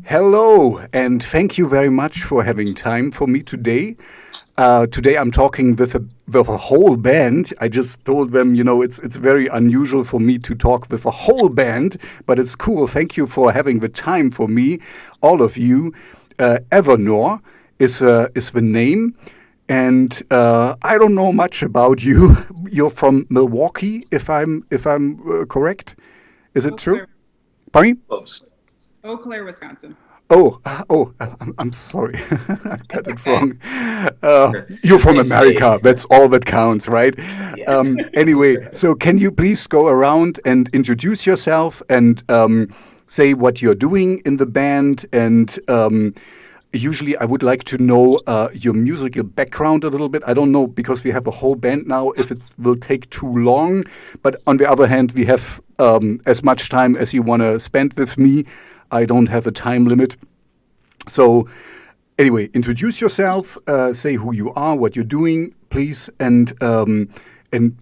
Hello, and thank you very much for having time for me today. Today I'm talking with a whole band. I just told them, it's very unusual for me to talk with a whole band, but it's cool. Thank you for having the time for me, all of you. Evernoir is the name, and I don't know much about you. You're from Milwaukee, if I'm correct. Is it Eau true? Claire, Pardon me? Close. Eau Claire, Wisconsin. I'm sorry. I got That's it okay. wrong. You're from Same state. America. That's all that counts, right? Yeah. Anyway, so can you please go around and introduce yourself and say what you're doing in the band? And usually I would like to know your musical background a little bit. I don't know, because we have a whole band now, if it will take too long. But on the other hand, we have as much time as you want to spend with me. I don't have a time limit. So, anyway, introduce yourself, say who you are, what you're doing, please, and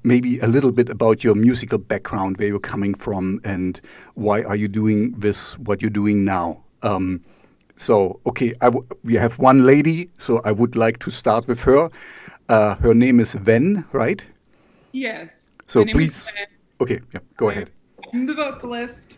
maybe a little bit about your musical background, where you're coming from, and why are you doing this, what you're doing now. Okay, we have one lady, so I would like to start with her. Her name is Ven, right? Yes, So my name is please, Ben. okay, yeah, go ahead. I'm the vocalist.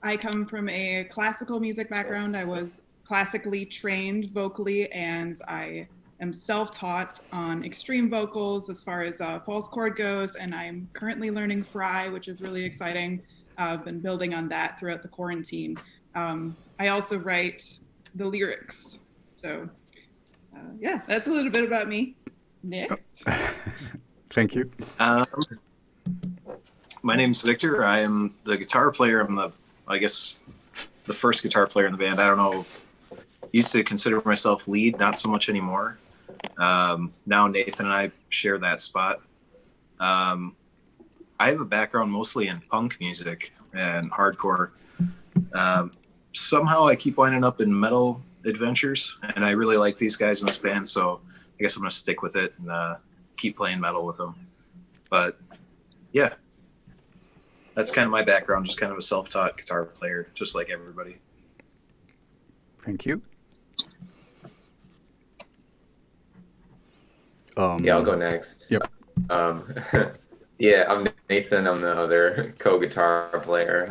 I come from a classical music background. I was classically trained vocally, and I am self-taught on extreme vocals as far as false chord goes, and I'm currently learning fry, which is really exciting. I've been building on that throughout the quarantine. I also write the lyrics. So, yeah, that's a little bit about me. Next. Thank you. Um, my name's Victor. I am the guitar player. I'm the first guitar player in the band. I don't know. Used to consider myself lead, not so much anymore. Now Nathan and I share that spot. I have a background mostly in punk music and hardcore. Somehow I keep winding up in metal adventures, and I really like these guys in this band, so I guess I'm gonna stick with it and keep playing metal with them. But yeah, that's kind of my background, just kind of a self-taught guitar player, just like everybody. Thank you. Yeah, I'll go next. Yep. Yeah, I'm Nathan. I'm the other co-guitar player.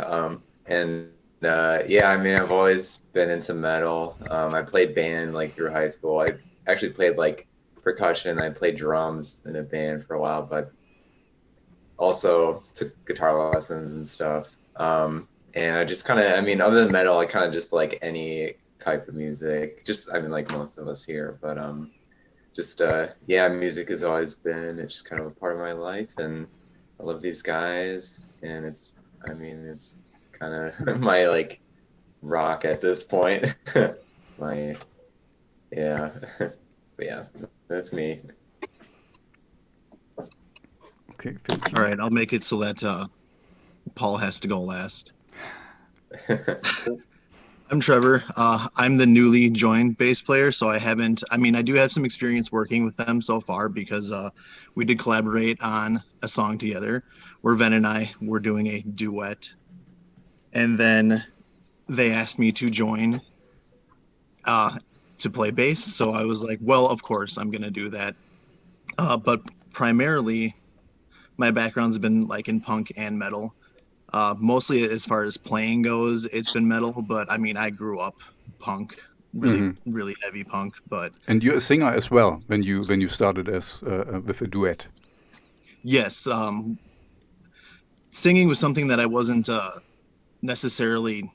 Yeah, I mean, I've always been into metal. I played band like through high school. I actually played like percussion. I played drums in a band for a while, but also took guitar lessons and stuff. And I just kind of, I mean, other than metal, I kind of just like any type of music. Like most of us here, but yeah, music has always been, it's just kind of a part of my life, and I love these guys, and it's kind of my like rock at this point. Yeah, but yeah, that's me. Okay, thank you. All right, I'll make it so that Paul has to go last. I'm Trevor. I'm the newly joined bass player, so I do have some experience working with them so far, because we did collaborate on a song together where Ven and I were doing a duet. And then they asked me to join to play bass. So I was like, well, of course, I'm going to do that. But primarily, my background's been like in punk and metal. Mostly as far as playing goes, it's been metal, but I mean, I grew up punk, really heavy punk. But And you're a singer as well when you started as with a duet. yes, singing was something that I wasn't necessarily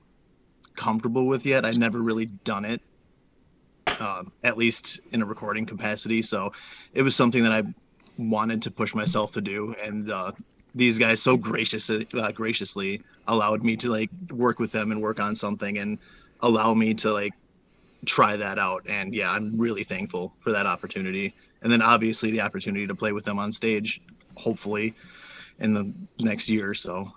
comfortable with yet. I'd never really done it, at least in a recording capacity. So it was something that I wanted to push myself to do, and these guys so graciously allowed me to like work with them and work on something and allow me to like try that out. And yeah, I'm really thankful for that opportunity. And then obviously the opportunity to play with them on stage, hopefully in the next year or so.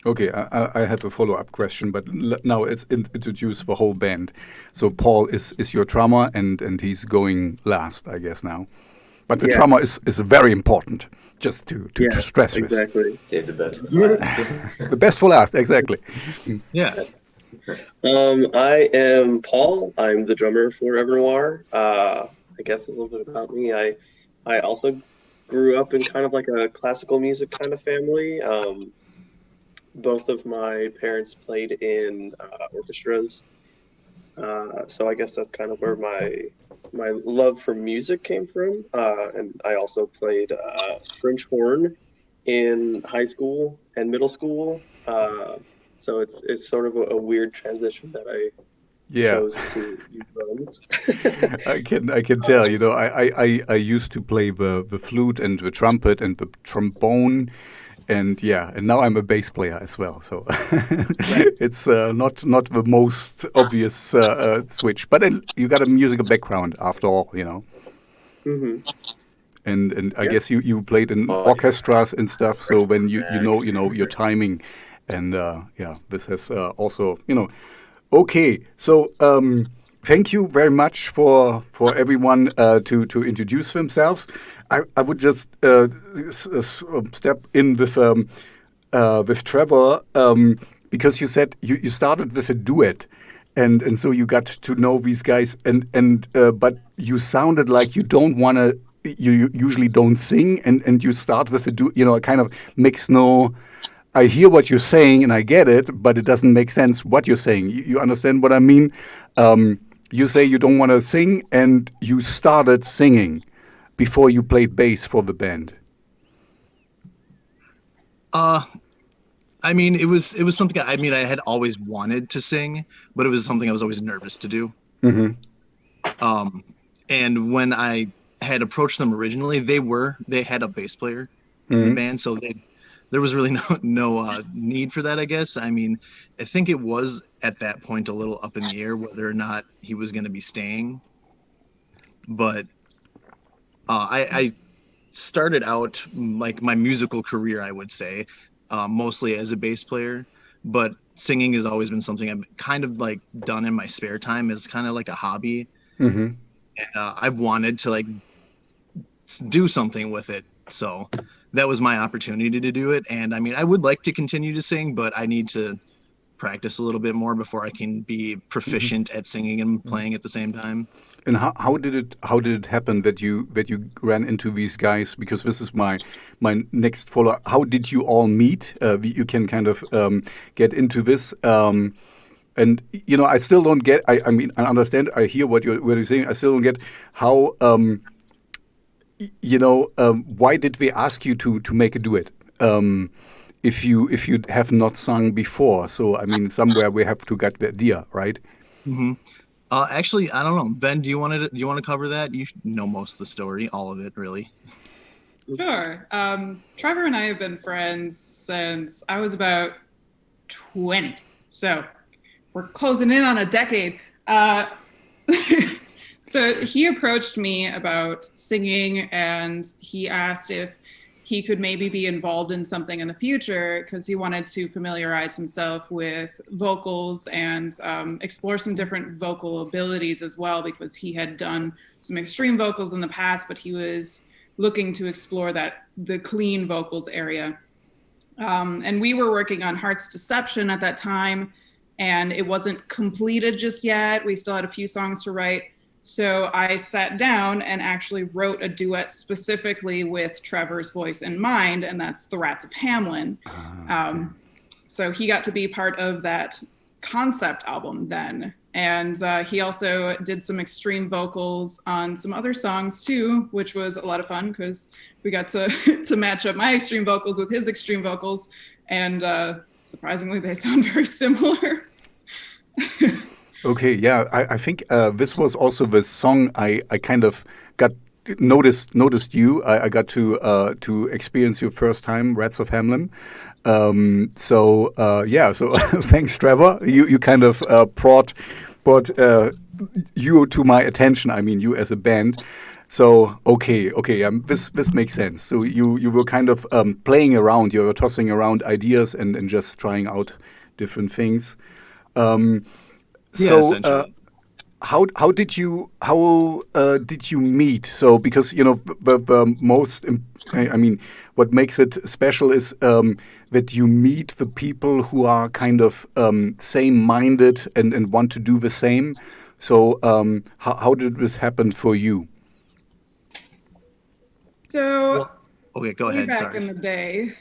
Okay, I had a follow-up question, but now it's introduce the whole band. So Paul is your drummer, and he's going last, I guess, now. But the drummer is very important, just to stress exactly. Save the best for last. with. The best for last, exactly. Yeah. I am Paul. I'm the drummer for Evernoir. I guess a little bit about me. I also grew up in kind of like a classical music kind of family. Both of my parents played in orchestras, so I guess that's kind of where my love for music came from. And I also played French horn in high school and middle school. So it's sort of a weird transition that I Yeah, chose to use drums. I can tell. You know, I used to play the flute and the trumpet and the trombone, and yeah, and now I'm a bass player as well. So it's not the most obvious switch, but then you got a musical background after all, you know. hmm And I Yeah. guess you played in Oh, orchestras and stuff. So when you know your timing, and yeah, this has also Okay, so thank you very much for everyone to introduce themselves. I would just step in with Trevor because you said you started with a duet, and so you got to know these guys, and but you sounded like you don't want to. You usually don't sing, and you start with a duet. You know, a kind of makes no. I hear what you're saying and I get it, but it doesn't make sense what you're saying. You understand what I mean? You say you don't want to sing, and you started singing before you played bass for the band. Uh, I mean, it was something. I mean, I had always wanted to sing, but it was something I was always nervous to do. Hmm. Um, and when I had approached them originally, they had a bass player in the Hmm. band, so there was really no need for that, I guess. I mean, I think it was at that point a little up in the air whether or not he was going to be staying. But I started out like my musical career, I would say, mostly as a bass player, but singing has always been something I've kind of like done in my spare time as kind of like a hobby. Hmm. And I've wanted to like do something with it. So that was my opportunity to do it. And I mean, I would like to continue to sing, but I need to practice a little bit more before I can be proficient at singing and playing at the same time. And how did it happen that you ran into these guys? Because this is my next follow. How did you all meet? You can kind of get into this. And you know, I still don't get. I mean, I understand. I hear what you're saying. I still don't get how. Why did they ask you to make a duet? If you have not sung before, so I mean, somewhere we have to get the idea, right? hmm Actually, I don't know. Ben, do you want to cover that? You know most of the story, all of it, really. Sure. Trevor and I have been friends since I was about 20. So we're closing in on a decade. So he approached me about singing, and he asked if he could maybe be involved in something in the future because he wanted to familiarize himself with vocals and explore some different vocal abilities as well, because he had done some extreme vocals in the past, but he was looking to explore the clean vocals area. And we were working on Heart's Deception at that time, and it wasn't completed just yet. We still had a few songs to write. So I sat down and actually wrote a duet specifically with Trevor's voice in mind, and that's The Rats of Hamelin. So he got to be part of that concept album then. And he also did some extreme vocals on some other songs too, which was a lot of fun because we got to to match up my extreme vocals with his extreme vocals. And surprisingly, they sound very similar. Okay, yeah, I think this was also the song I kind of got noticed you. I got to experience you first time, Rats of Hamelin. Yeah, so thanks, Trevor. You kind of brought you to my attention. I mean, you as a band. So okay, this makes sense. So you were kind of playing around. You were tossing around ideas and just trying out different things. Yeah, So, essentially. how did you meet? So because the most I mean, what makes it special is that you meet the people who are kind of same-minded and want to do the same. So how did this happen for you? So, okay, go way ahead. back Sorry. in the day,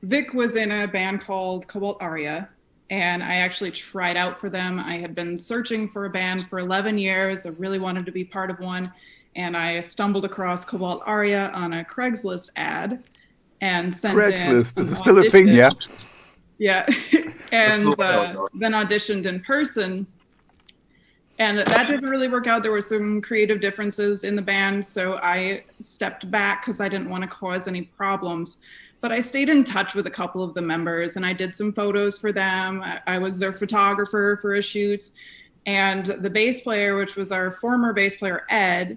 Vic was in a band called Cobalt Aria, and I actually tried out for them. I had been searching for a band for 11 years. I really wanted to be part of one, and I stumbled across Cobalt Aria on a Craigslist ad and sent Craigslist in is still a thing, yeah? Yeah, and then auditioned in person. And that didn't really work out. There were some creative differences in the band, so I stepped back because I didn't want to cause any problems. But I stayed in touch with a couple of the members, and I did some photos for them. I was their photographer for a shoot. And the bass player, which was our former bass player, Ed,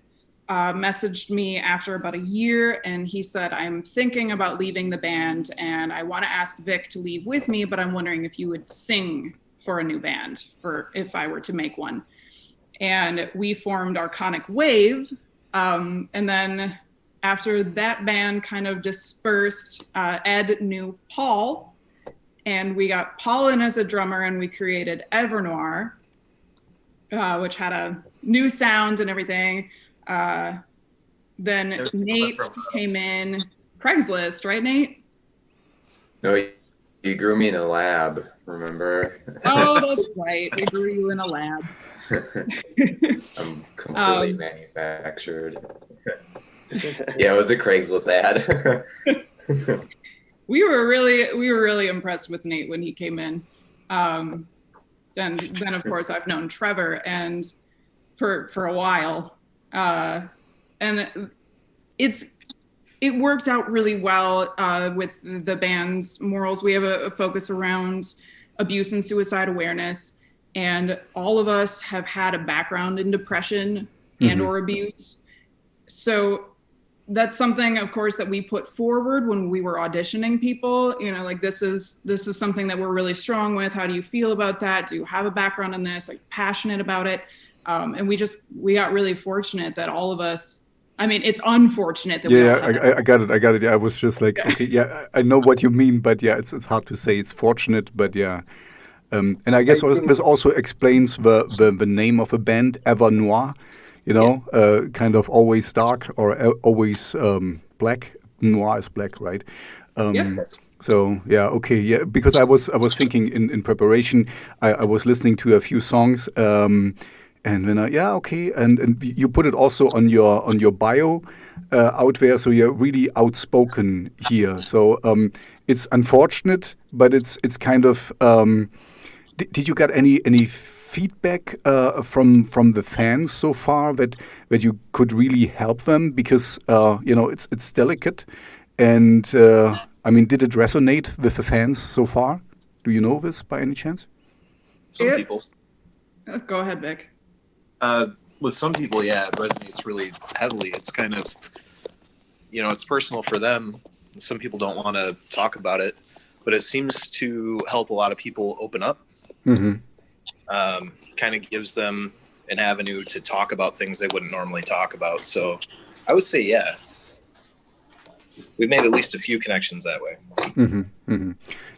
messaged me after about a year, and he said, I'm thinking about leaving the band, and I want to ask Vic to leave with me, but I'm wondering if you would sing for a new band, for if I were to make one. And we formed Arconic Wave. And then after that band kind of dispersed, Ed knew Paul, and we got Paul in as a drummer, and we created Evernoir, which had a new sound and everything. Then Nate came in. Craigslist, right, Nate? No, you grew me in a lab, remember? Oh, that's right. We grew you in a lab. I'm completely manufactured. Yeah, it was a Craigslist ad. We were really impressed with Nate when he came in. Then of course I've known Trevor and for a while, and it worked out really well with the band's morals. We have a focus around abuse and suicide awareness. And all of us have had a background in depression and or abuse. So that's something, of course, that we put forward when we were auditioning people. Like this is something that we're really strong with. How do you feel about that? Do you have a background in this? Are you passionate about it? And we got really fortunate that all of us. I mean, it's unfortunate that I got it. Yeah, I was just like, okay, yeah, I know what you mean, but yeah, it's hard to say. It's fortunate, but yeah. And I guess this also explains the name of a band, Evernoir, kind of always dark or always black. Noir is black, right? So yeah, okay, yeah. Because I was thinking in preparation, I was listening to a few songs, and then and you put it also on your bio out there, so you're really outspoken here. So it's unfortunate, but it's kind of. Did you get any feedback from the fans so far that you could really help them, because it's delicate, and I mean, did it resonate with the fans so far? Do you know this by any chance? Some people. Go ahead, Vic. With some people, yeah, it resonates really heavily. It's kind of, it's personal for them. Some people don't want to talk about it, but it seems to help a lot of people open up. Kind of gives them an avenue to talk about things they wouldn't normally talk about. So I would say, yeah, we've made at least a few connections that way.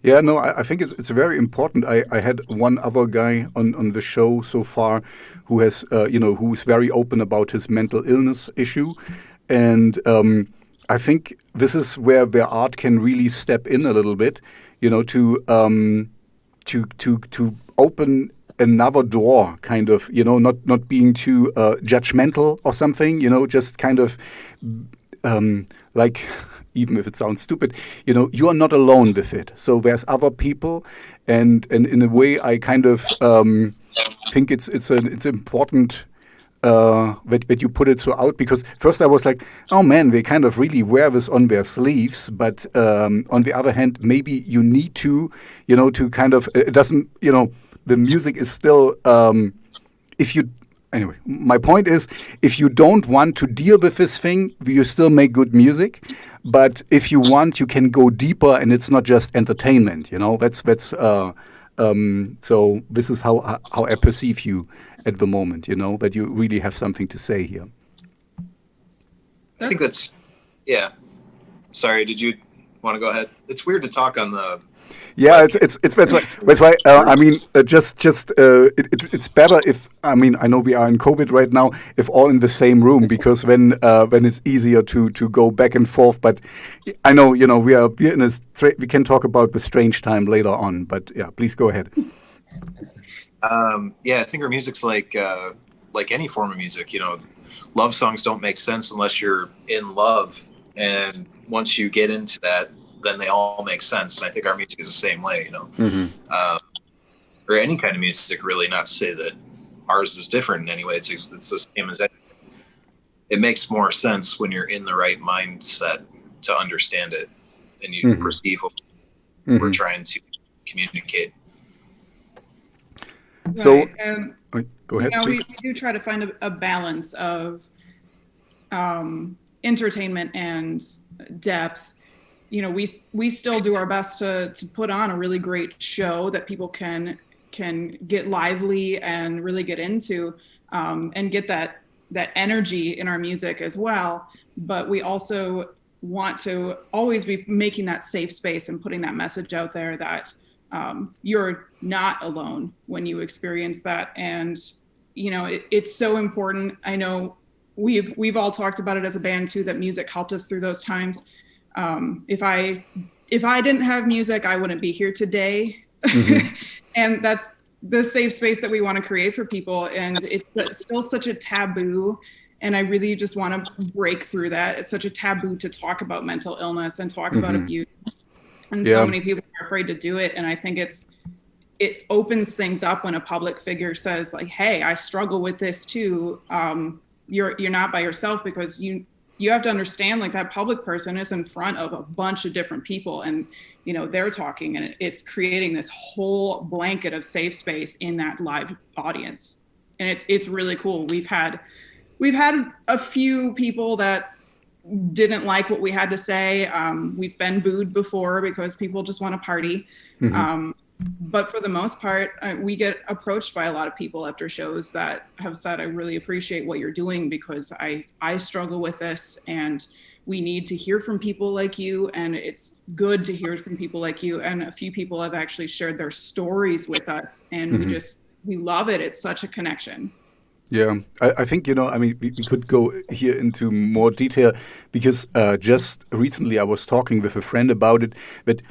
Yeah, no, I think it's very important. I had one other guy on the show so far who has, who's very open about his mental illness issue. And I think this is where the art can really step in a little bit, to open another door, kind of, not being too judgmental or something, just kind of like, even if it sounds stupid, you are not alone with it. So there's other people, and in a way, I kind of think it's important that you put it so out, because first I was like, oh man, they kind of really wear this on their sleeves, but on the other hand, maybe you need to, to kind of, it doesn't, the music is still, anyway, my point is, if you don't want to deal with this thing, you still make good music, but if you want, you can go deeper, and it's not just entertainment, that's So this is how I perceive you at the moment. That you really have something to say here. I think that's, yeah. Sorry, did you want to go ahead? It's weird to talk on the. Yeah, it's that's why I mean it's better if I know we are in COVID right now, if all in the same room, because when it's easier to go back and forth. But I know we're in we can talk about the strange time later on. But yeah, please go ahead. Yeah, I think our music's like any form of music. Love songs don't make sense unless you're in love, and once you get into that, then they all make sense. And I think our music is the same way, or any kind of music, really. Not to say that ours is different in any way. It's the same as anything. It makes more sense when you're in the right mindset to understand it, and you perceive what we're trying to communicate. So, right. Go ahead, we please. do try to find a balance of entertainment and depth. We still do our best to put on a really great show that people can get lively and really get into, and get that energy in our music as well. But we also want to always be making that safe space and putting that message out there that you're not alone when you experience that. And it's so important. I know we've all talked about it as a band too, that music helped us through those times. If I didn't have music, I wouldn't be here today. And that's the safe space that we want to create for people. And it's still such a taboo. And I really just want to break through that. It's such a taboo to talk about mental illness and talk about abuse. And so many people are afraid to do it. And I think it opens things up when a public figure says, like, hey, I struggle with this too. You're not by yourself, because you have to understand, like, that public person is in front of a bunch of different people, and they're talking, and it's creating this whole blanket of safe space in that live audience. And it's really cool. We've had a few people that didn't like what we had to say. We've been booed before because people just want to party. But for the most part, we get approached by a lot of people after shows that have said, I really appreciate what you're doing, because I struggle with this, and we need to hear from people like you. And it's good to hear from people like you. And a few people have actually shared their stories with us, and we love it. It's such a connection. Yeah, I think, we could go here into more detail, because just recently I was talking with a friend about it, that,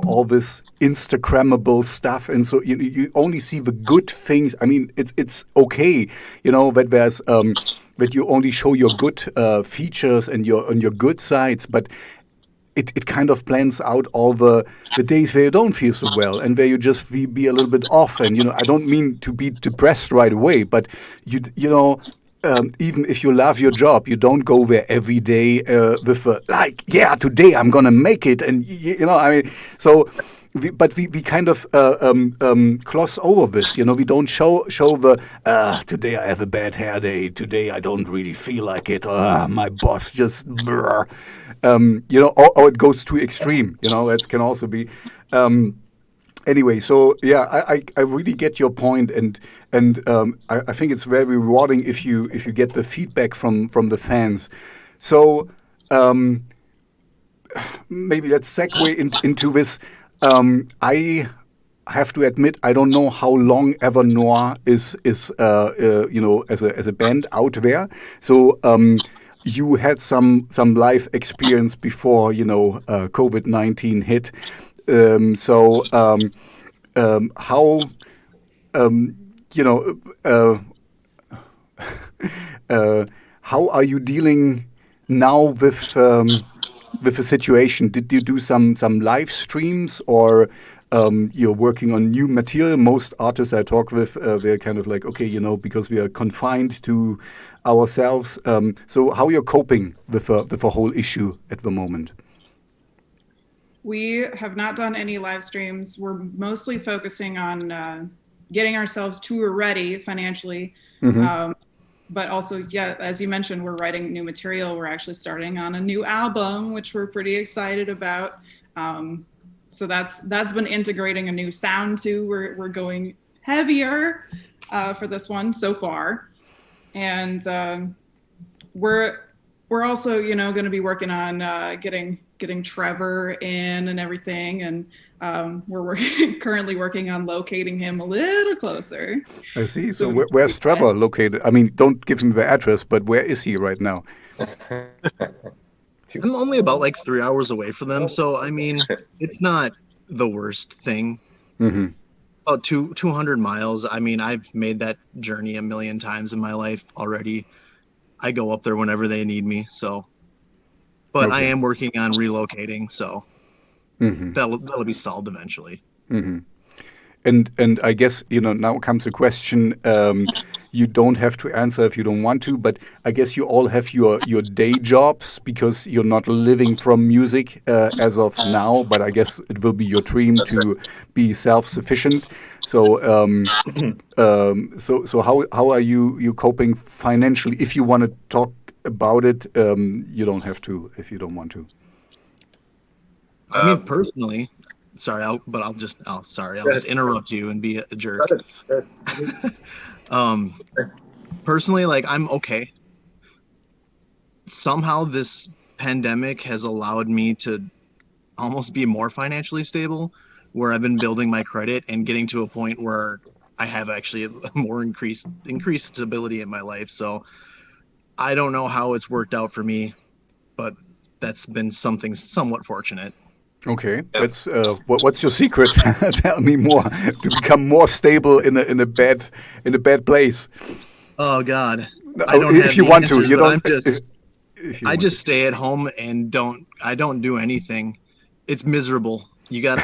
all this Instagrammable stuff. And so you only see the good things. I mean, it's okay, that there's that you only show your good features and your good sides, but it kind of blends out all the days where you don't feel so well, and where you just be a little bit off. And I don't mean to be depressed right away, but even if you love your job, you don't go there every day with today I'm gonna make it, and so. But we kind of gloss over this, we don't show the today I have a bad hair day, today I don't really feel like it, my boss just or it goes too extreme, that can also be. Anyway, so yeah, I really get your point, and I think it's very rewarding if you get the feedback from the fans. So maybe let's segue into this. I have to admit, I don't know how long Evernoir is as a band out there. So you had some live experience before COVID-19 hit. How are you dealing now with the situation? Did you do some live streams, or you're working on new material? Most artists I talk with, they're kind of like, okay, because we are confined to ourselves. So how you're coping with the whole issue at the moment? We have not done any live streams. We're mostly focusing on getting ourselves tour ready financially. But also, yeah, as you mentioned, we're writing new material. We're actually starting on a new album, which we're pretty excited about. So that's been integrating a new sound too. We're going heavier for this one so far, and we're also going to be working on getting Trevor in and everything, and we're currently working on locating him a little closer. I see. So where's Trevor located? I mean, don't give him the address, but where is he right now? I'm only about like 3 hours away from them, so I mean, it's not the worst thing. Mm-hmm. About 200 miles. I mean, I've made that journey a million times in my life already. I go up there whenever they need me, so. But I am working on relocating, so that'll be solved eventually. Mm-hmm. And I guess now comes a question. You don't have to answer if you don't want to, but I guess you all have your day jobs because you're not living from music as of now. But I guess it will be your dream to be self-sufficient. So so how are you coping financially? If you want to talk about it, you don't have to if you don't want to. I mean, personally, sorry, I'll just interrupt you and be a jerk. Personally, like, I'm okay. Somehow this pandemic has allowed me to almost be more financially stable, where I've been building my credit and getting to a point where I have actually more increased stability in my life. So I don't know how it's worked out for me, but that's been something somewhat fortunate. Okay, that's what's your secret? Tell me more to become more stable in a bad place. Oh God, I don't have if you want answers, to, you don't. I just stay at home and don't do anything. It's miserable. You got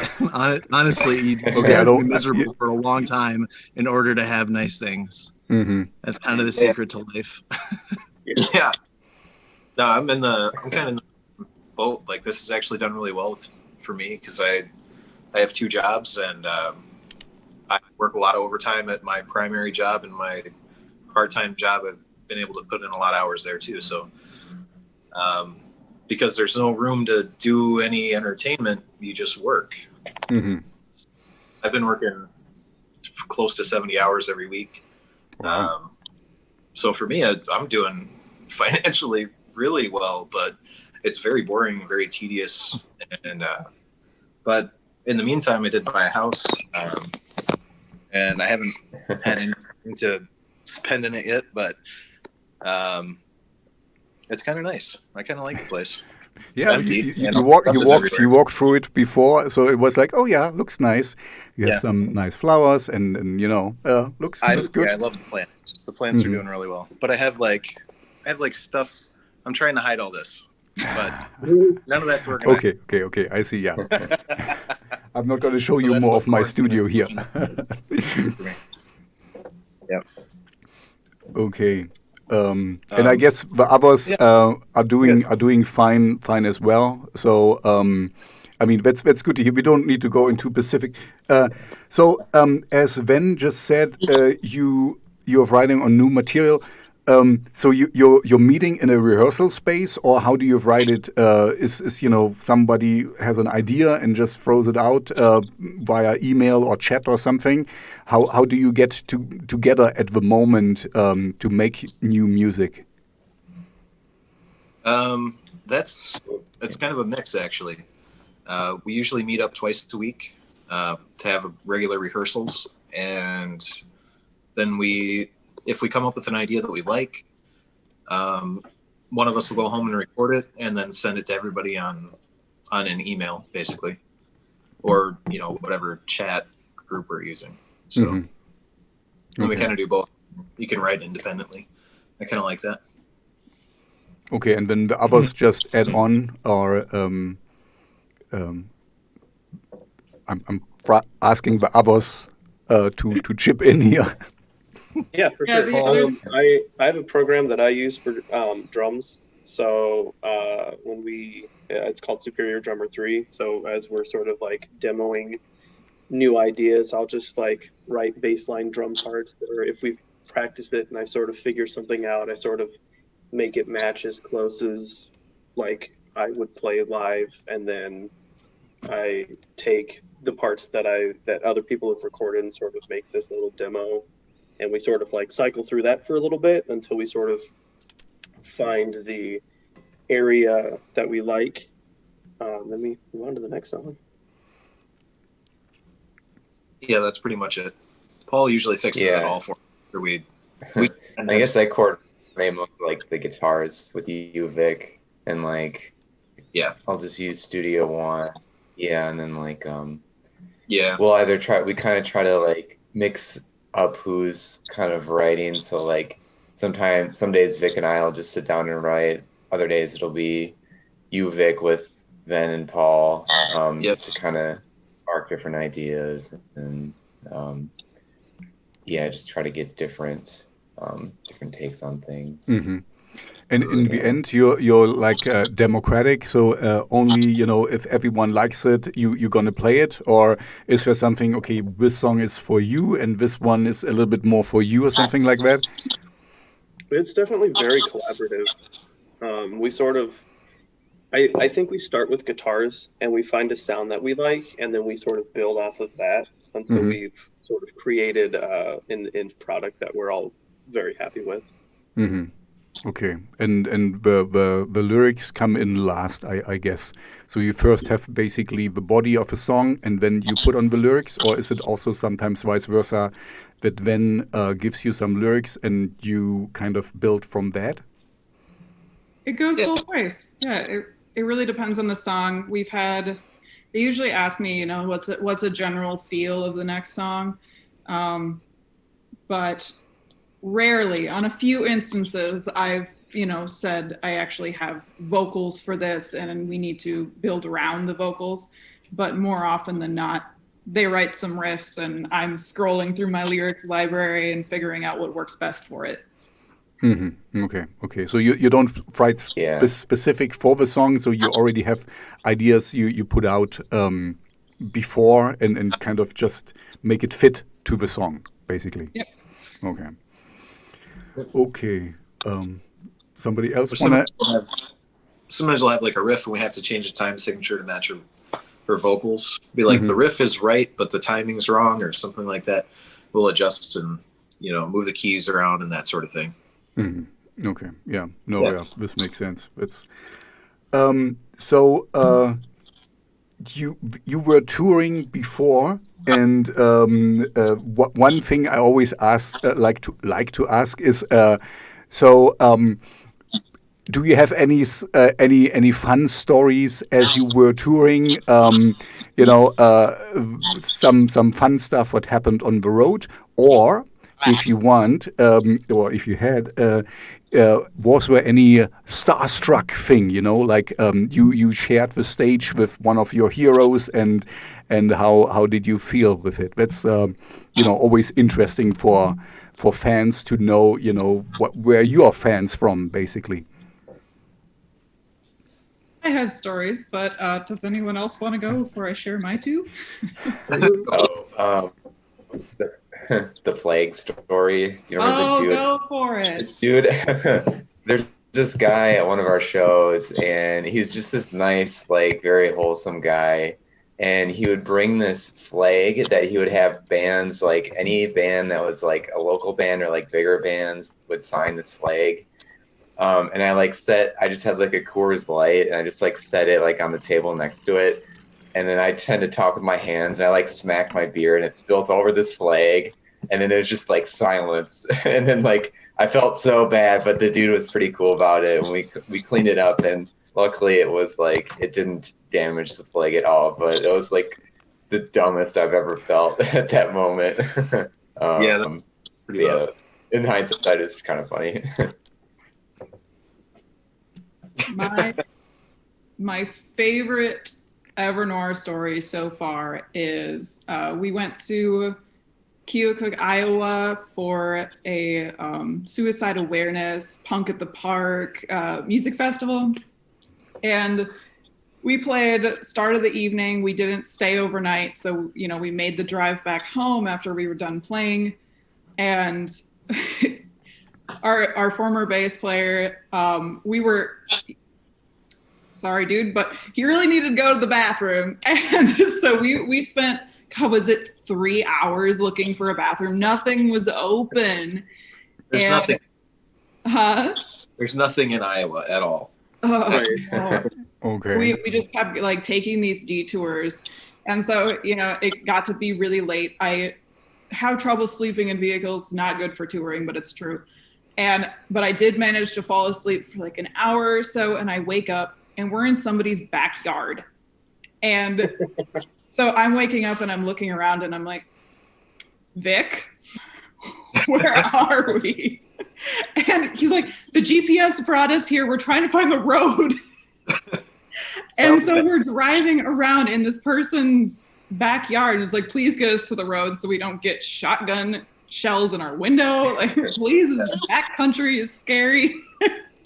honestly, you got to be miserable for a long time in order to have nice things. Mm-hmm. That's kind of the secret to life. Yeah. No, I'm kind of in the boat. Like, this has actually done really well for me because I have 2 jobs and I work a lot of overtime at my primary job, and my part-time job I've been able to put in a lot of hours there too. So because there's no room to do any entertainment, you just work. Mm-hmm. I've been working close to 70 hours every week. Wow. So for me, I'm doing financially really well, but it's very boring, very tedious. And but in the meantime, I did buy a house, and I haven't had anything to spend in it yet, but it's kind of nice. I kind of like the place. It's empty, you walked through it before, so it was like, oh yeah, looks nice. You have some nice flowers, and looks good. Yeah, I love the plants. The plants are doing really well, but I have like stuff. I'm trying to hide all this, but none of that's working. Okay. I see. Yeah, I'm not going to show you more of my studio here. Yep. Okay. And I guess the others are doing fine as well. So I mean that's good to hear. We don't need to go into specific. So as Ven just said, you're writing on new material. So you're meeting in a rehearsal space, or how do you write it? Is somebody has an idea and just throws it out via email or chat or something? How do you get together at the moment to make new music? That's kind of a mix actually. We usually meet up twice a week to have regular rehearsals, and then if we come up with an idea that we like, one of us will go home and record it and then send it to everybody on an email, basically, or whatever chat group we're using. So we kind of do both. You can write independently. I kind of like that. Okay, and then the others just add on, or I'm asking the others to chip in here. Yeah, for sure. I have a program that I use for drums. So when it's called Superior Drummer 3. So as we're sort of like demoing new ideas, I'll just like write baseline drum parts that are, if we've practiced it and I sort of figure something out, I sort of make it match as close as like I would play live, and then I take the parts that other people have recorded and sort of make this little demo, and we sort of like cycle through that for a little bit until we sort of find the area that we like. Then we move on to the next song. Yeah, that's pretty much it. Paul usually fixes it all for me. I guess I coordinate most like the guitars with you, Vic, and like I'll just use Studio One. Yeah, and then like we'll either we kind of try to like mix up who's kind of writing. So like some days Vic and I'll just sit down and write. Other days it'll be you, Vic, with Ven and Paul, just to kind of spark different ideas and just try to get different takes on things. Mm-hmm. And in the end, you're like democratic. So only if everyone likes it, you're gonna play it, or is there something? Okay, this song is for you, and this one is a little bit more for you, or something like that. It's definitely very collaborative. We sort of, I think we start with guitars and we find a sound that we like, and then we sort of build off of that until we've sort of created an end product that we're all very happy with. Mm-hmm. Okay, and the lyrics come in last, I guess. So you first have basically the body of a song, and then you put on the lyrics, or is it also sometimes vice versa, that then gives you some lyrics and you kind of build from that? It goes both ways. Yeah, it really depends on the song. They usually ask me, what's a general feel of the next song, but rarely, on a few instances, I've said I actually have vocals for this and we need to build around the vocals, but more often than not, they write some riffs and I'm scrolling through my lyrics library and figuring out what works best for it. Mm-hmm. Okay. So you don't write specific for the song, so you already have ideas you put out before and kind of just make it fit to the song, basically. Yep. Okay. Somebody else Sometimes we'll have like a riff and we have to change the time signature to match her vocals. Be like the riff is right, but the timing's wrong or something like that. We'll adjust and move the keys around and that sort of thing. Mm-hmm. Okay. Yeah. This makes sense. It's you were touring before, and one thing I always like to ask is do you have any fun stories as you were touring? Some fun stuff what happened on the road, or if you want, or if you had, was there any starstruck thing? Like you shared the stage with one of your heroes, and how did you feel with it? That's always interesting for fans to know. Where you are fans from, basically. I have stories, but does anyone else want to go before I share my two? The flag story. You remember the dude? Go for it. This dude, there's this guy at one of our shows, and he's just this nice, like, very wholesome guy. And he would bring this flag that he would have bands, like any band that was like a local band or like bigger bands would sign this flag. And I just had like a Coors Light, and I just like set it like on the table next to it. And then I tend to talk with my hands, and I like smack my beer, and it spilled over this flag. And then it was just like silence. And then like I felt so bad, but the dude was pretty cool about it. And we cleaned it up, and luckily it was like it didn't damage the flag at all. But it was like the dumbest I've ever felt at that moment. That's pretty rough. In hindsight, it's kind of funny. My favorite Evernoir story so far is we went to Keokuk, Iowa for a suicide awareness Punk at the Park music festival. And we played start of the evening. We didn't stay overnight. So, we made the drive back home after we were done playing. And our former bass player, we were sorry, dude, but he really needed to go to the bathroom. And so we spent, God, was it 3 hours looking for a bathroom? Nothing was open. There's nothing. Huh? There's nothing in Iowa at all. No. Okay. We just kept like taking these detours. And so, it got to be really late. I have trouble sleeping in vehicles, not good for touring, but it's true. But I did manage to fall asleep for like an hour or so, and I wake up and we're in somebody's backyard. And so I'm waking up and I'm looking around and I'm like, Vic, where are we? And he's like, the GPS brought us here. We're trying to find the road. And so we're driving around in this person's backyard. It's like, please get us to the road so we don't get shotgun shells in our window. Like, please, this backcountry is scary.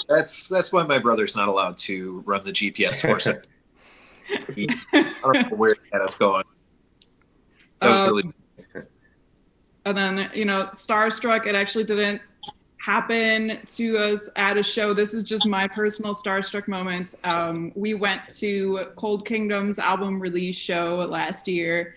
That's why my brother's not allowed to run the GPS for us. I don't know where he had us going. That was really. And then, Starstruck, it actually didn't happen to us at a show. This is just my personal Starstruck moment. We went to Cold Kingdom's album release show last year,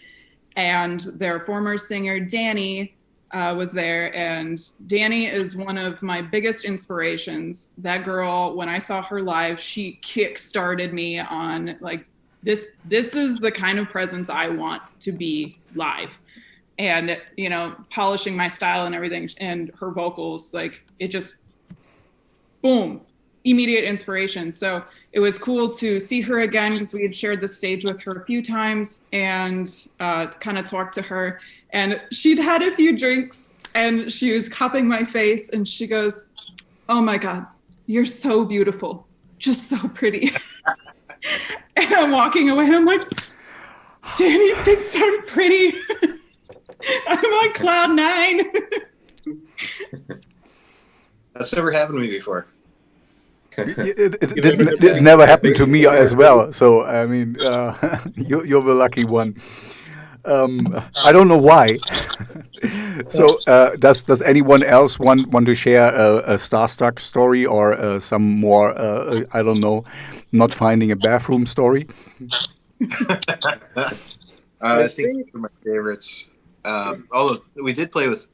and their former singer, Danny, was there. And Danny is one of my biggest inspirations. That girl, when I saw her live, she kick-started me on, like, this is the kind of presence I want to be live. And, polishing my style and everything, and her vocals, like, it just, boom, immediate inspiration. So it was cool to see her again, because we had shared the stage with her a few times, and kind of talked to her. And she'd had a few drinks, and she was cupping my face, and she goes, "Oh my God, you're so beautiful, just so pretty." And I'm walking away, and I'm like, Danny thinks I'm pretty. I'm on cloud 9. That's never happened to me before. It never happened to me as well. So I mean, you're the lucky one. I don't know why. So does anyone else want to share a starstruck story or some more? I don't know, not finding a bathroom story. I think for my favorites. Although we did play with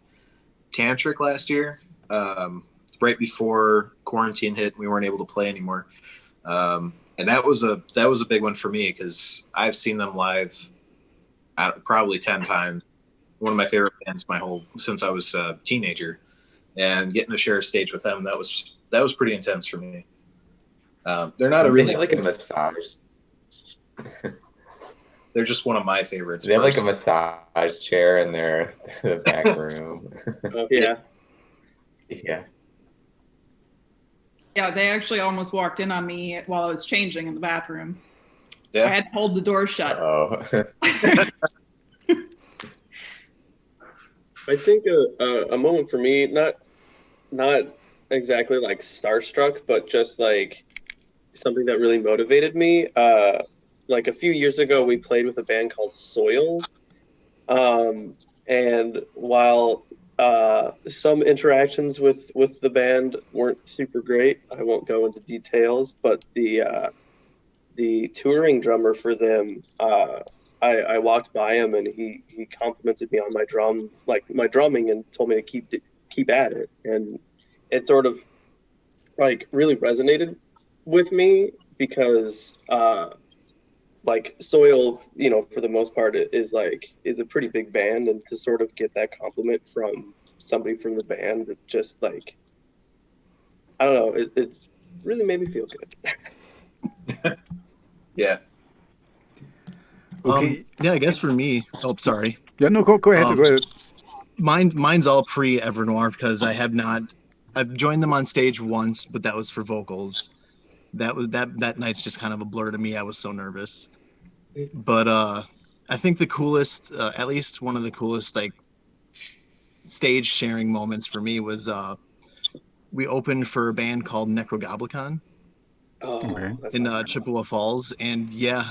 Tantric last year, right before quarantine hit, we weren't able to play anymore, and that was a big one for me because I've seen them live probably 10 times. One of my favorite bands since I was a teenager, and getting to share a stage with them, that was pretty intense for me. They're not really like a massage. They're just one of my favorites. They have like a massage chair in their back room. Oh, yeah. Yeah. Yeah, they actually almost walked in on me while I was changing in the bathroom. Yeah. I had pulled the door shut. Oh. I think a moment for me, not exactly like starstruck, but just like something that really motivated me. Like a few years ago, we played with a band called Soil. And while some interactions with the band weren't super great, I won't go into details, but the touring drummer for them, I walked by him and he complimented me on my drumming, and told me to keep at it. And it sort of like really resonated with me because like Soil, for the most part, is a pretty big band, and to sort of get that compliment from somebody from the band, it just like, I don't know, it really made me feel good. Yeah. Okay. Yeah, I guess for me. Oh, sorry. Yeah, no, go ahead. Go ahead. Mine's all pre Evernoir because I've joined them on stage once, but that was for vocals. That night's just kind of a blur to me. I was so nervous. But I think the coolest, at least one of the coolest, like stage sharing moments for me was we opened for a band called Necrogoblicon in Chippewa Falls, and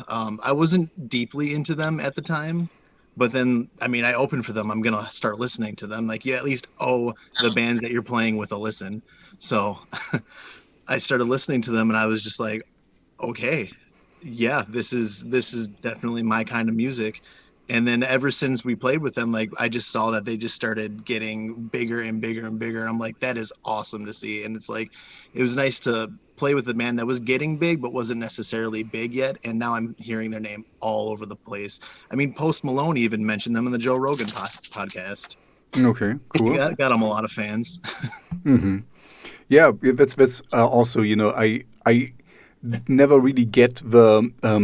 I wasn't deeply into them at the time. But then, I mean, I opened for them. I'm going to start listening to them. Like, you at least owe the bands that you're playing with a listen. So I started listening to them, and I was just like, okay, yeah, this is definitely my kind of music. And then ever since we played with them, like I just saw that they just started getting bigger and bigger and bigger. I'm like, that is awesome to see. And it's like, it was nice to play with a band that was getting big, but wasn't necessarily big yet. And now I'm hearing their name all over the place. I mean, Post Malone even mentioned them in the Joe Rogan podcast. Okay, cool. Got them a lot of fans. Yeah, that's also, I never really get the how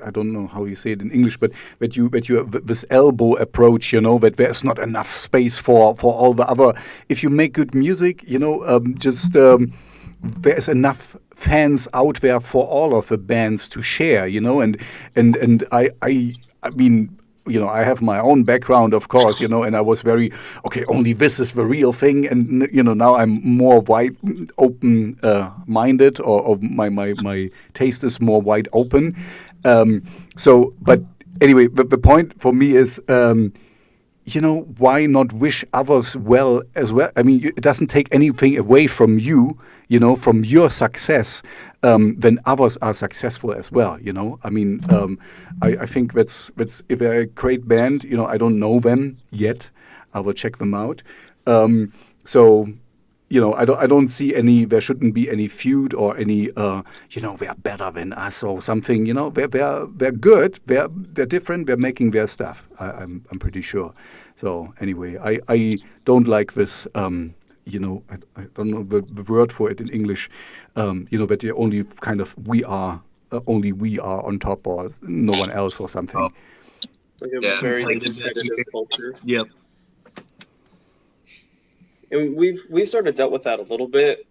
I don't know how you say it in English, but that you have this elbow approach, that there's not enough space for all the other. If you make good music, there's enough fans out there for all of the bands to share, and I mean, I have my own background, of course, and I was very, okay, only this is the real thing. And, now I'm more wide open minded, or my taste is more wide open. But anyway, the point for me is, why not wish others well as well? I mean, it doesn't take anything away from you, from your success, when others are successful as well, I mean, I think that's if they're a great band, I don't know them yet. I will check them out. I don't see any. There shouldn't be any feud or any. They're better than us or something. They're good. They're different. They're making their stuff. I'm pretty sure. So anyway, I don't like this. I don't know the word for it in English. That you only kind of only we are on top, or no one else, or something. Like a very competitive culture. Yep. And we've sort of dealt with that a little bit.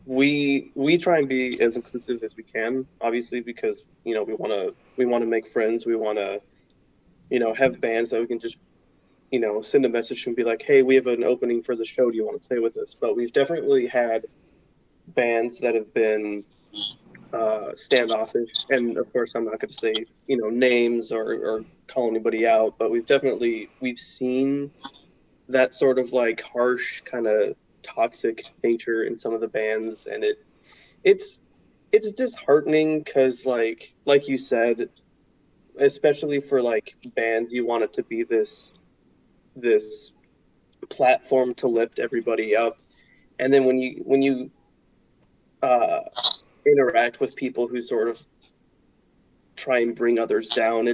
We try and be as inclusive as we can, obviously, because we want to make friends. We want to have bands that we can just send a message and be like, hey, we have an opening for the show. Do you want to play with us? But we've definitely had bands that have been standoffish, and of course, I'm not going to say names or call anybody out, but we've seen that sort of like harsh kind of toxic nature in some of the bands, and it's disheartening because like you said, especially for like bands, you want it to be this platform to lift everybody up, and then when you interact with people who sort of try and bring others down,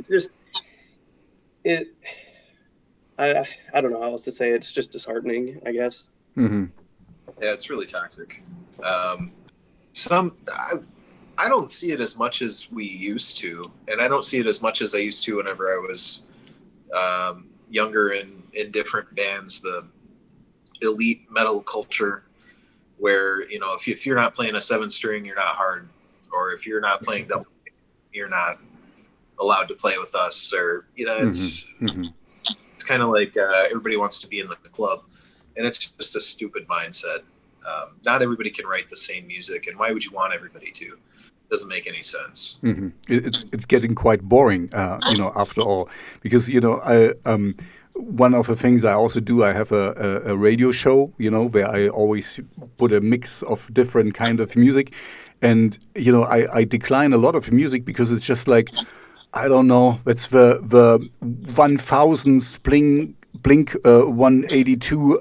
I don't know how else to say it. It's just disheartening, I guess. Mm-hmm. Yeah, it's really toxic. I don't see it as much as we used to, and I don't see it as much as I used to whenever I was younger in different bands. The elite metal culture, where if you're not playing a 7-string, you're not hard, or if you're not playing double, you're not allowed to play with us, or it's. Mm-hmm. It's kind of like everybody wants to be in the club, and it's just a stupid mindset. Not everybody can write the same music, and why would you want everybody to? It doesn't make any sense. Mm-hmm. It's getting quite boring, after all, because one of the things I also do, I have a radio show, where I always put a mix of different kind of music, and I decline a lot of music because it's just like, I don't know, it's the 1000th Blink 182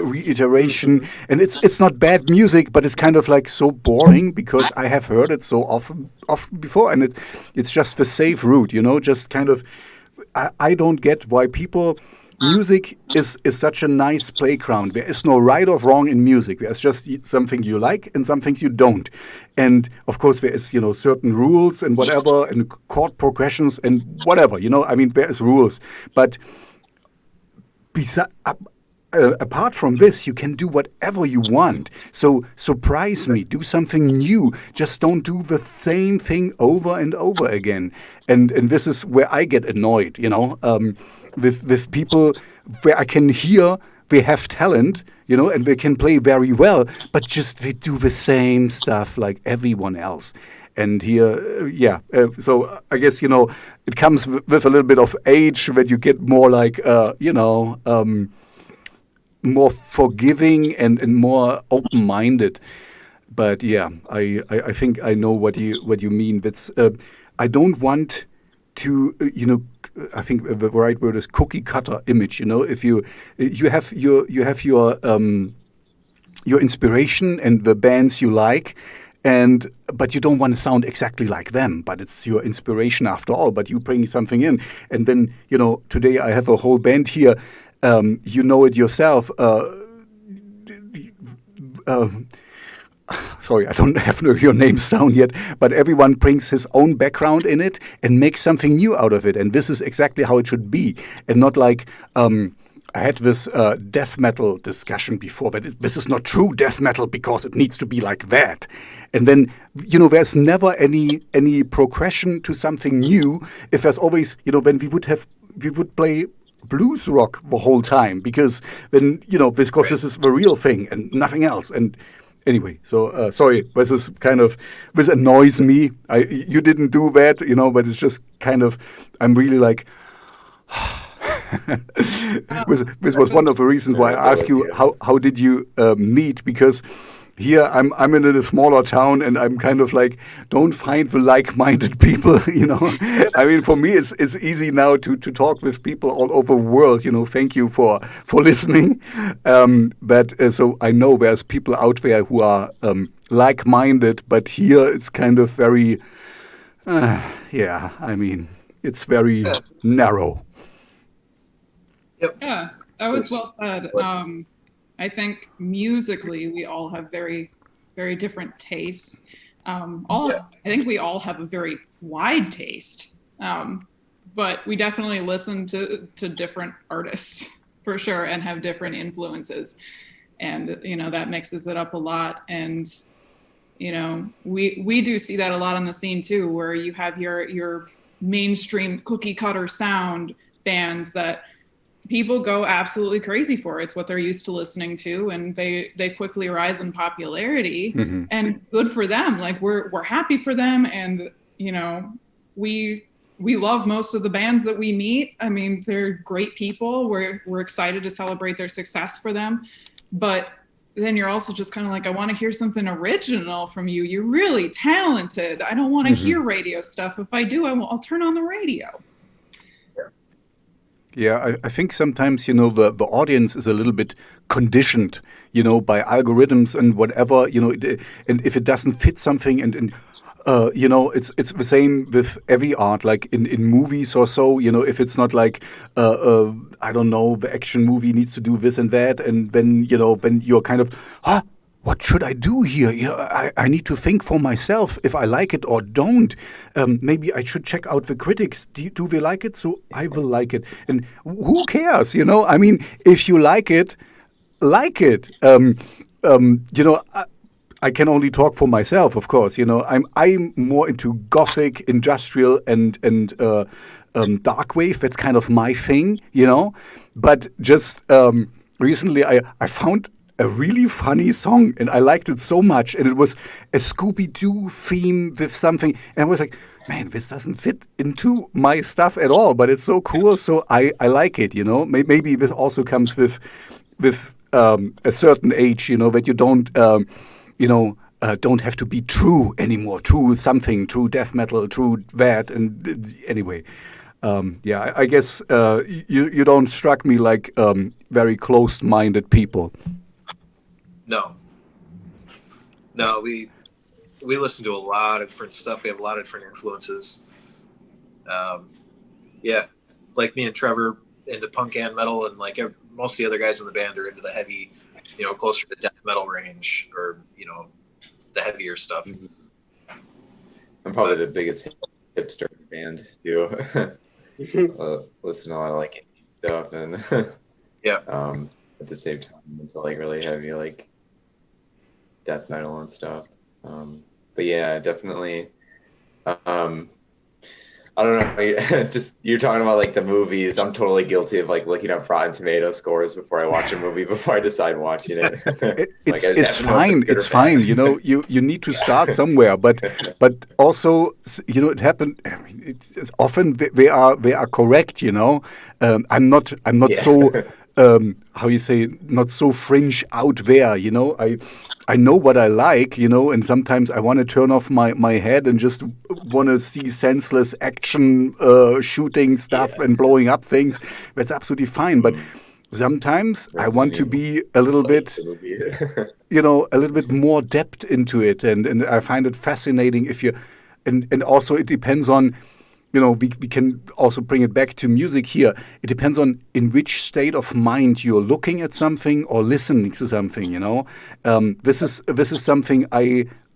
reiteration, and it's not bad music, but it's kind of like so boring because I have heard it so often before, and it's just the safe route, just kind of. I don't get why music is such a nice playground. There is no right or wrong in music. There's just something you like and some things you don't. And of course there is, certain rules and whatever, and chord progressions and whatever, I mean, there is rules. But apart from this, you can do whatever you want. So surprise me, do something new. Just don't do the same thing over and over again. And this is where I get annoyed, with people where I can hear they have talent, and they can play very well, but just they do the same stuff like everyone else. And here, so I guess, it comes with a little bit of age that you get more like, more forgiving and more open-minded. but yeah, I think I know what you mean. That's I don't want to I think the right word is cookie cutter image. If you have your inspiration and the bands you like, but you don't want to sound exactly like them, but it's your inspiration after all, but you bring something in. And then today I have a whole band here. You know it yourself. Sorry, I don't have your names down yet, but everyone brings his own background in it and makes something new out of it. And this is exactly how it should be. And not like, I had this death metal discussion before, that this is not true death metal because it needs to be like that. And then, there's never any progression to something new. If there's always, when we would play blues rock the whole time, because then, because this is the real thing and nothing else. And anyway, so sorry, this annoys me. You didn't do that, but it's just kind of, I'm really like, this was one of the reasons why I asked you how did you meet, because here I'm in a smaller town and I'm kind of like, don't find the like-minded people, I mean, for me it's easy now to talk with people all over the world, thank you for listening, but so I know there's people out there who are like-minded, but here it's kind of very I mean, it's very narrow. Yep. Yeah, that was well said. I think musically we all have very, very different tastes. I think we all have a very wide taste, but we definitely listen to different artists for sure and have different influences, and that mixes it up a lot. And we do see that a lot on the scene too, where you have your mainstream cookie cutter sound bands that people go absolutely crazy for. It's what they're used to listening to, and they quickly rise in popularity. Mm-hmm. And good for them. Like we're happy for them, and we love most of the bands that we meet. I mean, they're great people. We're excited to celebrate their success for them, but then you're also just kind of like, I want to hear something original from you. You're really talented. I don't want to hear radio stuff. If I do, I'll turn on the radio. Yeah, I think sometimes, the audience is a little bit conditioned, by algorithms and whatever, and if it doesn't fit something and it's the same with every art, like in movies or so, if it's not like, I don't know, the action movie needs to do this and that, and then, when you're kind of, what should I do here? I need to think for myself if I like it or don't. Maybe I should check out the critics. Do they like it? So I will like it. And who cares? I mean, if you like it, like it. I can only talk for myself, of course. I'm more into gothic, industrial, and dark wave. That's kind of my thing. But just recently, I found a really funny song, and I liked it so much, and it was a Scooby-Doo theme with something, and I was like, man, this doesn't fit into my stuff at all, but it's so cool, so I like it, Maybe this also comes with a certain age, that you don't have to be true anymore, true something, true death metal, true that, and anyway. I guess you don't struck me like very closed-minded people. No, we listen to a lot of different stuff. We have a lot of different influences. Like me and Trevor into punk and metal, and like most of the other guys in the band are into the heavy, closer to death metal range, or the heavier stuff. I'm probably the biggest hipster band too. Listen to a lot of like indie stuff, and at the same time it's like really heavy like death metal and stuff. But yeah, definitely. I don't know. Just you're talking about like the movies. I'm totally guilty of like looking up Rotten Tomato scores before I watch a movie before I decide watching it. It's fine. It's fine. You need to start somewhere, but also it happened. I mean, it's often they are correct. I'm not so how you say, not so fringe out there, you know. I know what I like, you know, and sometimes I want to turn off my head and just want to see senseless action, shooting stuff and blowing up things. That's absolutely fine. But sometimes I want to be a little bit, you know, a little bit more depth into it, and I find it fascinating if you, and also it depends on, you know, we can also bring it back to music here. It depends on in which state of mind you're looking at something or listening to something, you know. This is something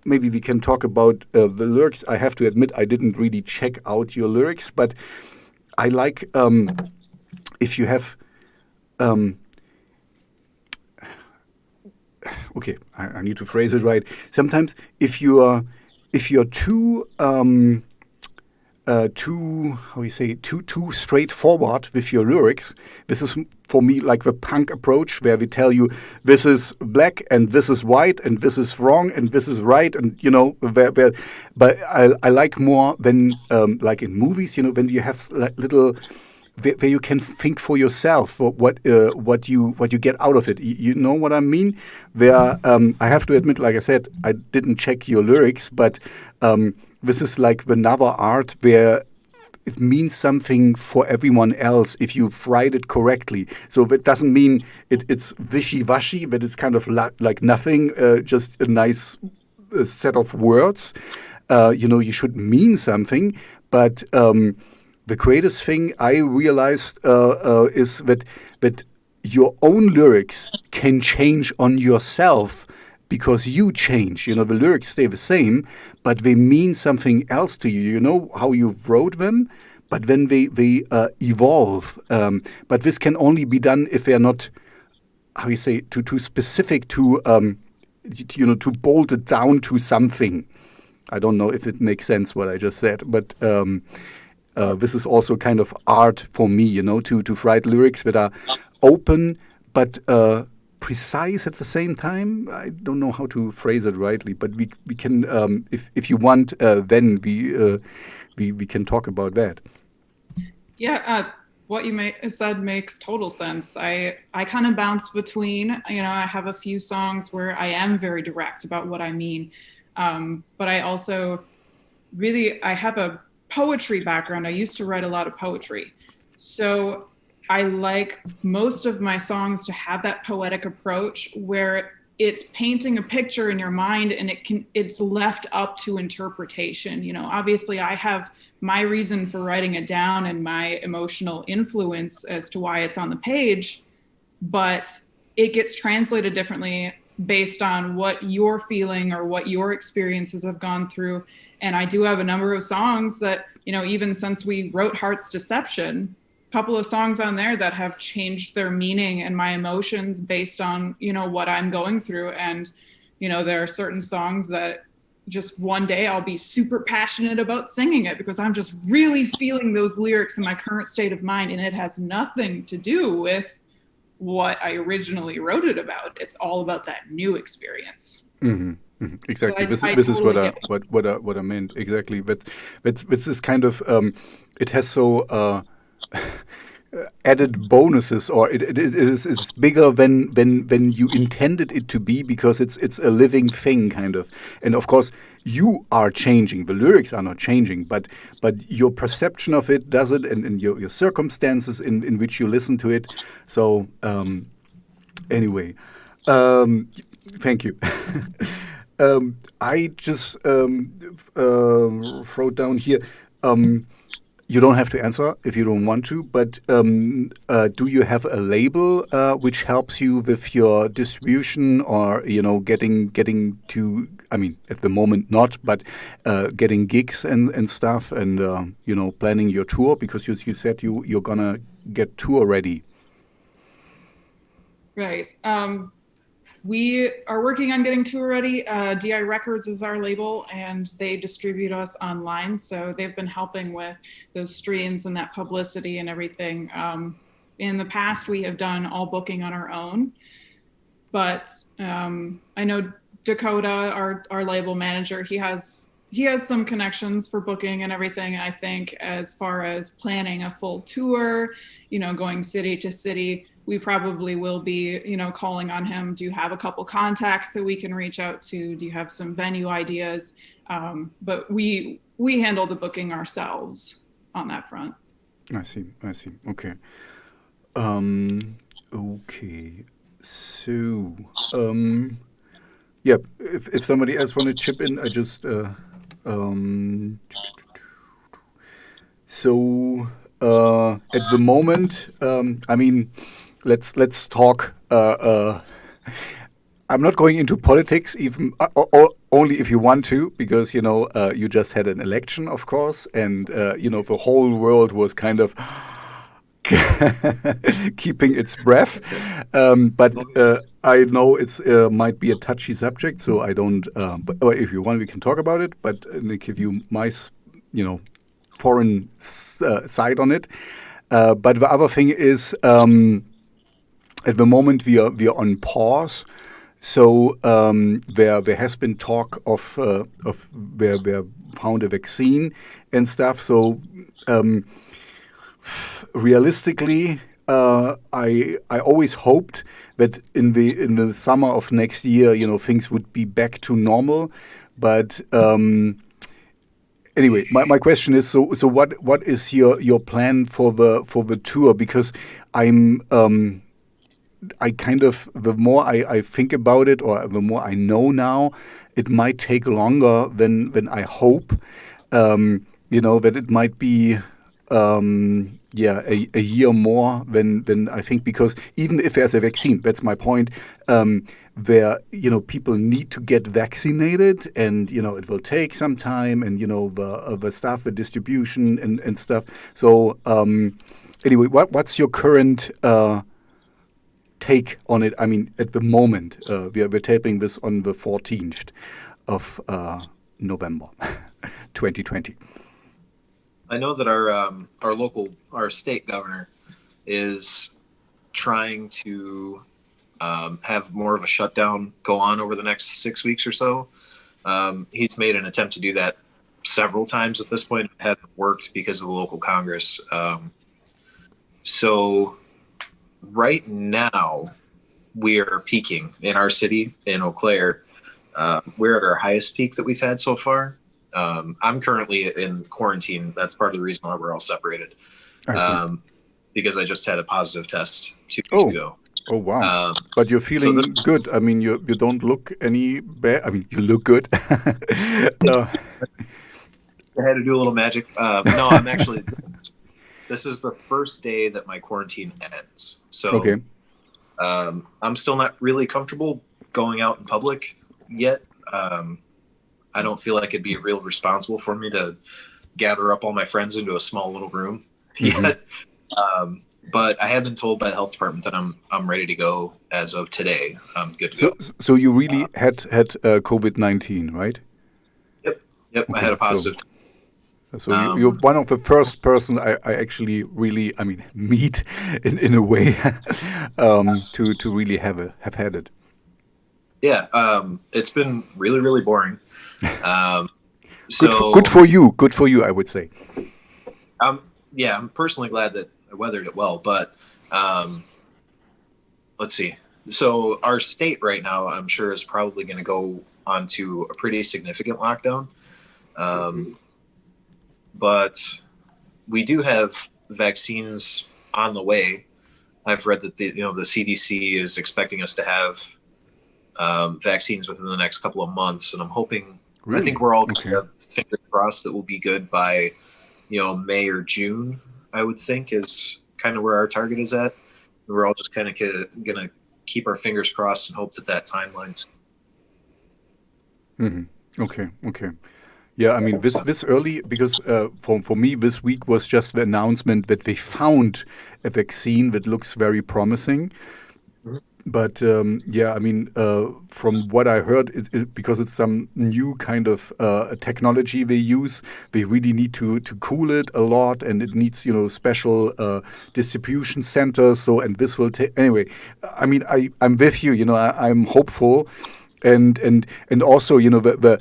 maybe we can talk about the lyrics. I have to admit I didn't really check out your lyrics, but I like if you have okay, I need to phrase it right. Sometimes if you're too how you say too straightforward with your lyrics. This is for me like the punk approach, where we tell you this is black and this is white and this is wrong and this is right, and you know but I like more when like in movies, you know, when you have like little where you can think for yourself what you get out of it. You know what I mean? Where I have to admit, like I said, I didn't check your lyrics, but this is like the Nava art where it means something for everyone else if you write it correctly. So that doesn't mean it's wishy-washy, that it's kind of like nothing, just a nice set of words. You know, you should mean something, but the greatest thing I realized is that your own lyrics can change on yourself because you change. You know, the lyrics stay the same, but they mean something else to you. You know how you wrote them, but then they evolve. But this can only be done if they're not, how you say, too specific to, you know, to bolt it down to something. I don't know if it makes sense what I just said, but this is also kind of art for me, you know, to write lyrics that are open but precise at the same time. I don't know how to phrase it rightly, but we can, if you want, then we can talk about that. Yeah, what you said makes total sense. I kind of bounce between, you know, I have a few songs where I am very direct about what I mean, but I also I have a poetry background. I used to write a lot of poetry. So I like most of my songs to have that poetic approach where it's painting a picture in your mind and it's left up to interpretation. You know, obviously I have my reason for writing it down and my emotional influence as to why it's on the page, but it gets translated differently based on what you're feeling or what your experiences have gone through. And I do have a number of songs that, you know, even since we wrote Heart's Deception, a couple of songs on there that have changed their meaning and my emotions based on, you know, what I'm going through. And, you know, there are certain songs that just one day I'll be super passionate about singing it because I'm just really feeling those lyrics in my current state of mind. And it has nothing to do with what I originally wrote it about. It's all about that new experience. Mm-hmm. Mm-hmm. Exactly. So This is totally what I meant. Exactly. But this is kind of it has so added bonuses, or it's bigger than you intended it to be, because it's a living thing kind of. And of course you are changing. The lyrics are not changing, but your perception of it does it, and your circumstances in which you listen to it. So anyway, thank you. I just wrote down here. You don't have to answer if you don't want to, but do you have a label which helps you with your distribution, or getting to? I mean, at the moment not, but getting gigs and stuff, and planning your tour, because you said you're gonna get tour ready. Right. We are working on getting tour ready. DI Records is our label, and they distribute us online. So they've been helping with those streams and that publicity and everything. In the past, we have done all booking on our own. But I know Dakota, our label manager, he has some connections for booking and everything, I think, as far as planning a full tour, going city to city. we probably will be, calling on him. Do you have a couple contacts that we can reach out to? Do you have some venue ideas? But we handle the booking ourselves on that front. I see. Okay. Okay. So, yeah, if somebody else want to chip in, I just, so, at the moment, I mean, let's talk, I'm not going into politics, even only if you want to, because you just had an election, of course, and the whole world was kind of keeping its breath. But I know it's might be a touchy subject, so I don't. But if you want, we can talk about it. But I give you my, foreign side on it. But the other thing is, at the moment we are on pause. So there has been talk of where found a vaccine and stuff. So realistically, I always hoped that in the summer of next year, things would be back to normal. But anyway, my question is, so what is your plan for the tour? Because I kind of, the more I think about it, or the more I know now, it might take longer than I hope. That it might be, a year more than I think, because even if there's a vaccine, that's my point, people need to get vaccinated, and, it will take some time, and, the stuff, the distribution and stuff. So, anyway, what's your current, take on it? I mean, at the moment, we're taping this on the 14th of November, 2020. I know that our state governor is trying to have more of a shutdown go on over the next 6 weeks or so. He's made an attempt to do that several times at this point. It hasn't worked because of the local Congress. So right now, we are peaking in our city in Eau Claire. We're at our highest peak that we've had so far. I'm currently in quarantine. That's part of the reason why we're all separated. Because I just had a positive test 2 weeks ago. Oh, wow. But you're feeling good. I mean, you don't look any bad. I mean, you look good. I had to do a little magic. No, I'm actually... This is the first day that my quarantine ends. So okay. I'm still not really comfortable going out in public yet. I don't feel like it'd be real responsible for me to gather up all my friends into a small little room yet. But I have been told by the health department that I'm ready to go as of today. I'm good to go. So you really had COVID-19, right? Yep. Okay, I had a positive. So you're one of the first person I actually really, meet in a way to really have had it. Yeah, it's been really, really boring. Good for you, I would say. I'm personally glad that I weathered it well, but let's see. So our state right now, I'm sure, is probably going to go onto a pretty significant lockdown. But we do have vaccines on the way. I've read that the CDC is expecting us to have vaccines within the next couple of months, and I'm hoping. Really? I think we're all kind of fingers crossed that we'll be good by, May or June. I would think is kind of where our target is at. We're all just kind of gonna keep our fingers crossed and hope that timeline's. Mm-hmm. Okay. Yeah, I mean, this early, because for me, this week was just the announcement that they found a vaccine that looks very promising. Mm-hmm. But, from what I heard, because it's some new kind of technology they use, they really need to cool it a lot, and it needs, special distribution centers. So, and this will take, anyway, I mean, I'm with you, I'm hopeful. And also, the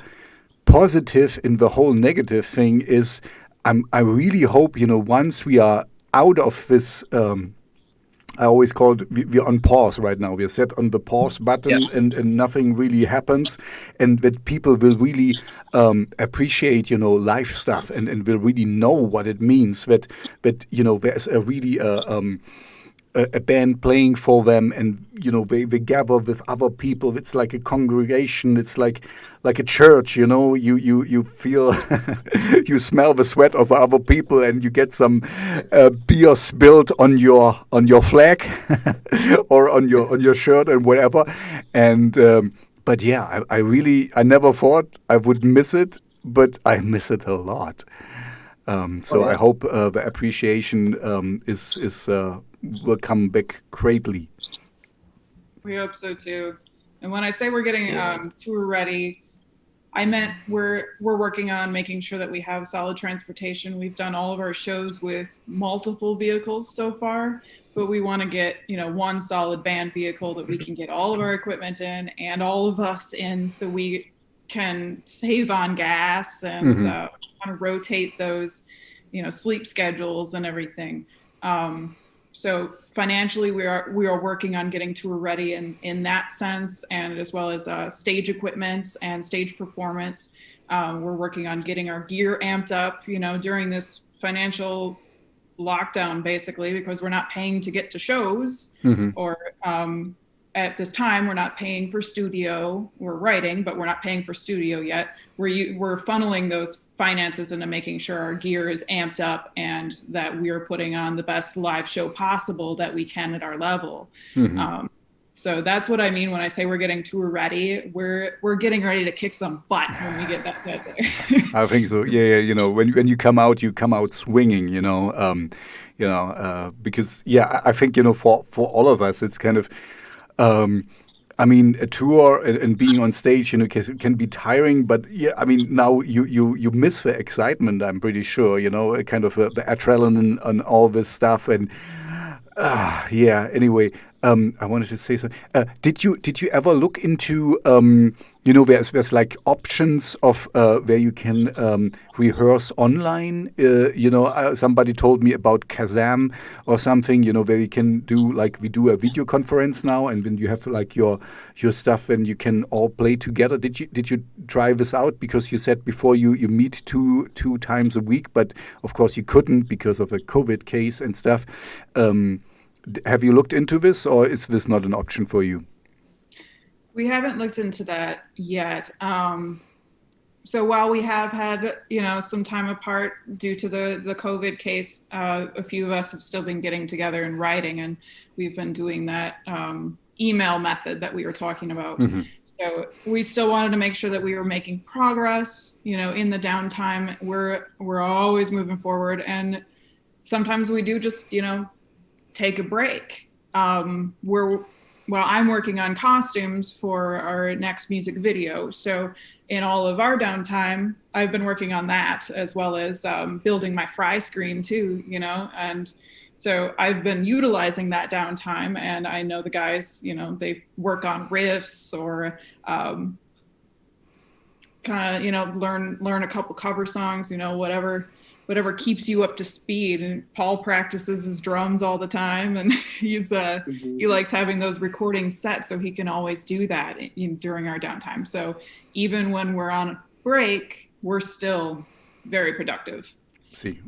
positive in the whole negative thing is I really hope, once we are out of this I always call it, we're on pause right now. We're set on the pause button, Yeah. and nothing really happens. And that people will really appreciate, live stuff, and will really know what it means. That there's a really a band playing for them, and they gather with other people. It's like a congregation. It's like a church. You feel you smell the sweat of other people, and you get some beer spilled on your flag or on your shirt and whatever. And but yeah, I never thought I would miss it, but I miss it a lot. So I hope the appreciation is will come back greatly. We hope so too. And when I say we're getting tour ready, I meant we're working on making sure that we have solid transportation. We've done all of our shows with multiple vehicles so far, but we want to get one solid band vehicle that we can get all of our equipment in and all of us in, so we can save on gas and kind of rotate those sleep schedules and everything. So financially, we are working on getting tour ready in that sense, and as well as stage equipment and stage performance. We're working on getting our gear amped up, during this financial lockdown, basically, because we're not paying to get to shows, or at this time, we're not paying for studio. We're writing, but we're not paying for studio yet. We're funneling those finances into making sure our gear is amped up and that we're putting on the best live show possible that we can at our level. So that's what I mean when I say we're getting tour ready. We're getting ready to kick some butt when we get that there. I think so. Yeah. When you come out swinging. Because I think for all of us, it's kind of. A tour and being on stage, can be tiring, but now you miss the excitement. I'm pretty sure, kind of the adrenaline and all this stuff, and Anyway, I wanted to say something. Did you ever look into there's like options of where you can rehearse online? Somebody told me about Kazam or something. Where you can do we do a video conference now, and then you have like your stuff, and you can all play together. Did you try this out? Because you said before you meet two times a week, but of course you couldn't because of a COVID case and stuff. Have you looked into this, or is this not an option for you? We haven't looked into that yet. So while we have had, some time apart due to the COVID case, a few of us have still been getting together and writing, and we've been doing that email method that we were talking about. Mm-hmm. So we still wanted to make sure that we were making progress, in the downtime. We're always moving forward, and sometimes we do just, take a break. I'm working on costumes for our next music video. So in all of our downtime, I've been working on that, as well as building my fry screen too, and so I've been utilizing that downtime, and I know the guys, they work on riffs or kind of, learn a couple cover songs, whatever keeps you up to speed. And Paul practices his drums all the time, and he likes having those recordings set so he can always do that during our downtime. So even when we're on break, we're still very productive.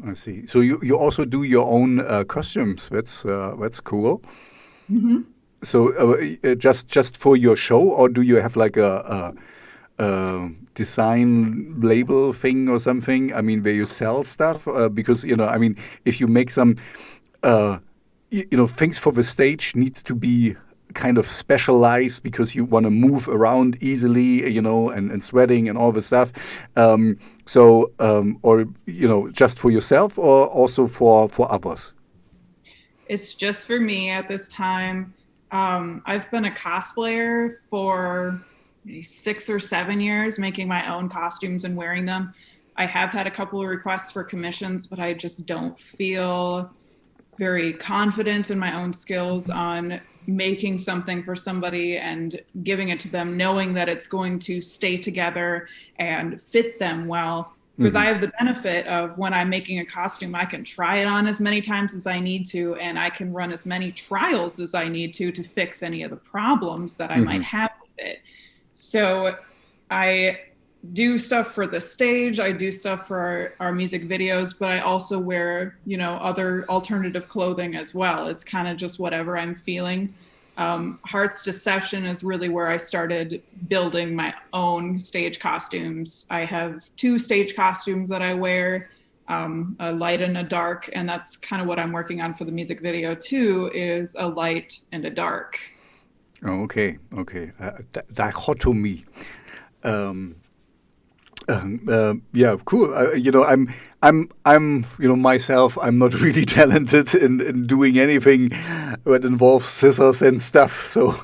I see. So you also do your own costumes. That's cool. Mm-hmm. So just for your show, or do you have like a design label thing or something? Where you sell stuff? Because if you make some, things for the stage needs to be kind of specialized because you want to move around easily, and sweating and all the stuff. Or just for yourself, or also for others? It's just for me at this time. I've been a cosplayer for 6 or 7 years, making my own costumes and wearing them. I have had a couple of requests for commissions, but I just don't feel very confident in my own skills on making something for somebody and giving it to them, knowing that it's going to stay together and fit them well, because I have the benefit of when I'm making a costume, I can try it on as many times as I need to, and I can run as many trials as I need to fix any of the problems that I might have with it. So I do stuff for the stage, I do stuff for our music videos, but I also wear, you know, other alternative clothing as well. It's kind of just whatever I'm feeling. Heart's Deception is really where I started building my own stage costumes. I have 2 stage costumes that I wear, a light and a dark, and that's kind of what I'm working on for the music video too, is a light and a dark. Oh, okay. Dichotomy. Yeah, cool. You know, I'm, you know, myself, I'm not really talented in doing anything that involves scissors and stuff. So,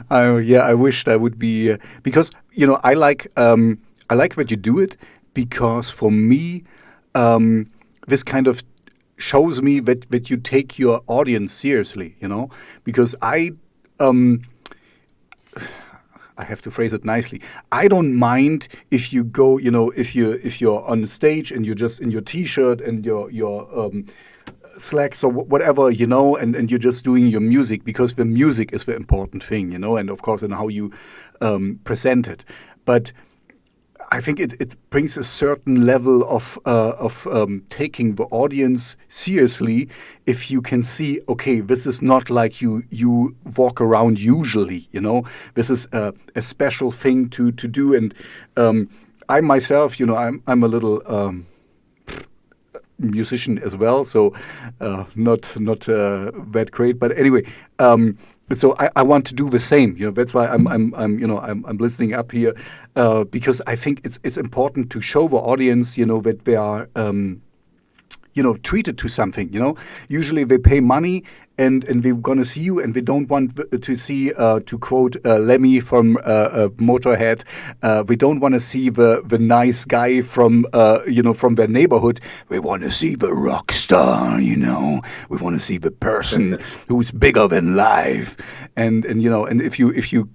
I wished I would be, because, you know, I like that you do it, because for me, this kind of shows me that you take your audience seriously, you know, because I have to phrase it nicely. I don't mind if you go, you know, if you're on the stage and you're just in your t-shirt and your slacks or whatever, you know, and you're just doing your music, because the music is the important thing, you know, and of course in how you present it. But I think it brings a certain level of taking the audience seriously if you can see, okay, this is not like you walk around usually, you know. This is a special thing to do. And I myself, you know, I'm a little musician as well, so not that great. But anyway, so I want to do the same. You know, that's why I'm listening up here, because I think it's important to show the audience, you know, that they are treated to something. You know, usually they pay money and they're gonna see you, and they don't want to see, to quote Lemmy from Motorhead, we don't want to see the nice guy from from their neighborhood. We want to see the rock star. You know, we want to see the person who's bigger than life. And you know, and if you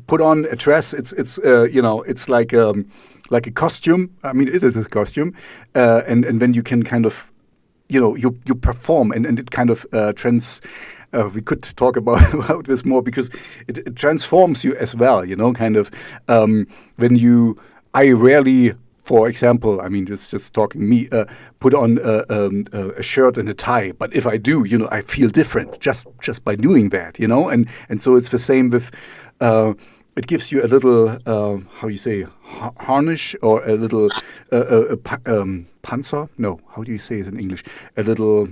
put on a dress, it's like a costume. I mean, it is a costume, and then you can kind of, you know, you perform, and it kind of we could talk about this more, because it transforms you as well, you know, kind of I rarely, for example, I mean, just talking me, put on a shirt and a tie, but if I do, you know, I feel different just by doing that, you know, and so it's the same with. It gives you a little, how you say, harnish, or a little panzer. No, how do you say it in English? A little.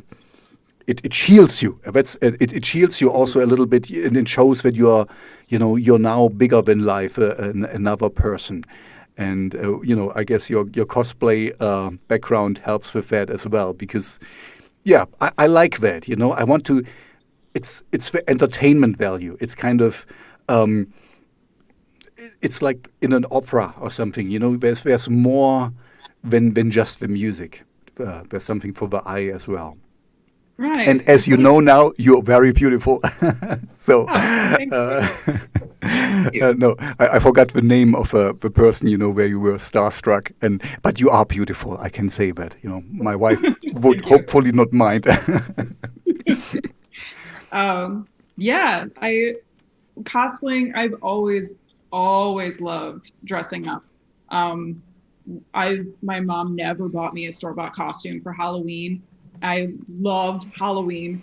It shields you. It shields you also a little bit, and it shows that you're now bigger than life, another person. And you know, I guess your cosplay background helps with that as well, because yeah, I like that. You know, I want to. It's the entertainment value. It's kind of. It's like in an opera or something, you know. There's more than just the music. There's something for the eye as well. Right. And as you know now, you're very beautiful. So, no, I forgot the name of the person, you know, where you were starstruck, but you are beautiful. I can say that. You know, my wife would hopefully not mind. Yeah, cosplaying. I've always loved dressing up. My mom never bought me a store-bought costume for Halloween. I loved Halloween.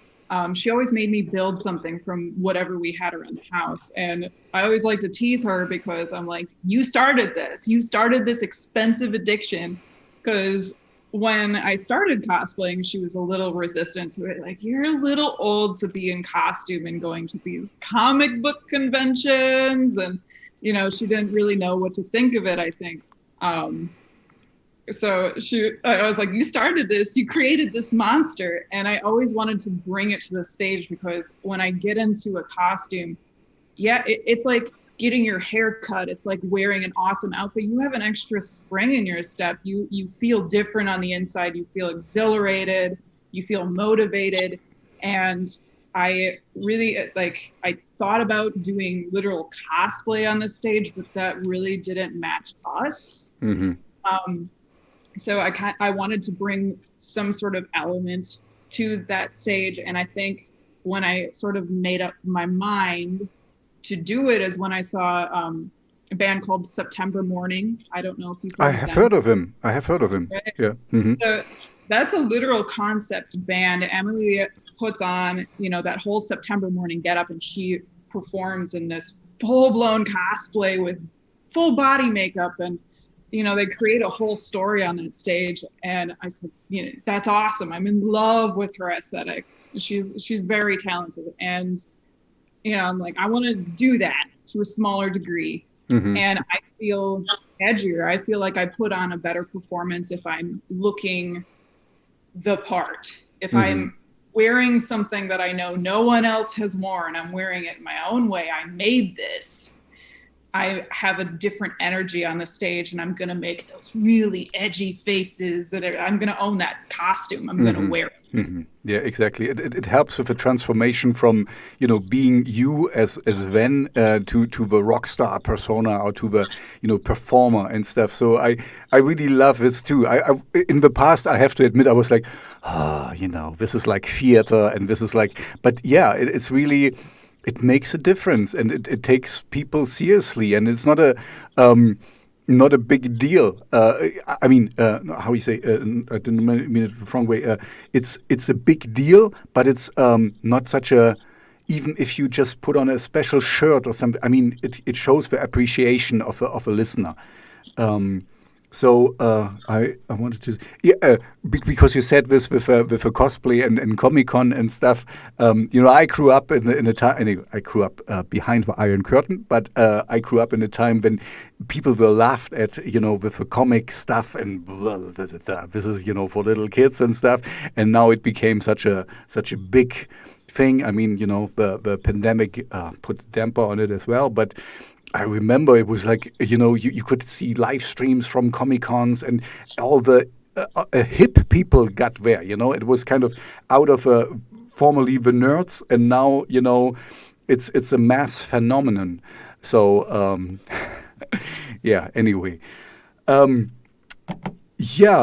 She always made me build something from whatever we had around the house. And I always like to tease her, because I'm like, you started this expensive addiction. Because when I started cosplaying, she was a little resistant to it. Like, you're a little old to be in costume and going to these comic book conventions. And, you know, she didn't really know what to think of it, I think. So I was like, you started this, you created this monster. And I always wanted to bring it to the stage, because when I get into a costume, yeah, it's like getting your hair cut. It's like wearing an awesome outfit. You have an extra spring in your step. You feel different on the inside. You feel exhilarated. You feel motivated. And I really, I thought about doing literal cosplay on the stage, but that really didn't match us. Mm-hmm. So I wanted to bring some sort of element to that stage. And I think when I sort of made up my mind to do it is when I saw a band called September Morning. I don't know if you've heard I of have them. heard of him. I have heard of him. Right? Yeah. Mm-hmm. So that's a literal concept band. Emily puts on, that whole September Morning get up, and she performs in this full-blown cosplay with full body makeup, and they create a whole story on that stage. And I said, that's awesome. I'm in love with her aesthetic. She's very talented, and I'm like, I want to do that to a smaller degree. Mm-hmm. And I feel edgier. I feel like I put on a better performance if I'm looking the part. If I'm wearing something that I know no one else has worn, I'm wearing it my own way. I made this. I have a different energy on the stage, and I'm going to make those really edgy faces. I'm going to own that costume. I'm going to wear it. Mm-hmm. Yeah, exactly. It helps with the transformation from, being you as Ven to the rock star persona, or to the, performer and stuff. So I really love this too. I in the past, I have to admit, I was like, this is like theater, and this is like, but yeah, it's really, it makes a difference, and it takes people seriously, and it's not a big deal. I mean, how you say? I didn't mean it the wrong way. It's a big deal, but it's not such a. Even if you just put on a special shirt or something, I mean, it shows the appreciation of a listener. So I wanted to because you said this with a cosplay and Comic-Con and stuff. I grew up in a time. Anyway, I grew up behind the Iron Curtain, but I grew up in a time when people were laughed at, with the comic stuff, and this is for little kids and stuff. And now it became such a big thing. I mean, the pandemic put a damper on it as well, but I remember it was like, you could see live streams from Comic-Cons, and all the hip people got there, It was kind of out of formerly the nerds, and now, it's a mass phenomenon. So, yeah, anyway.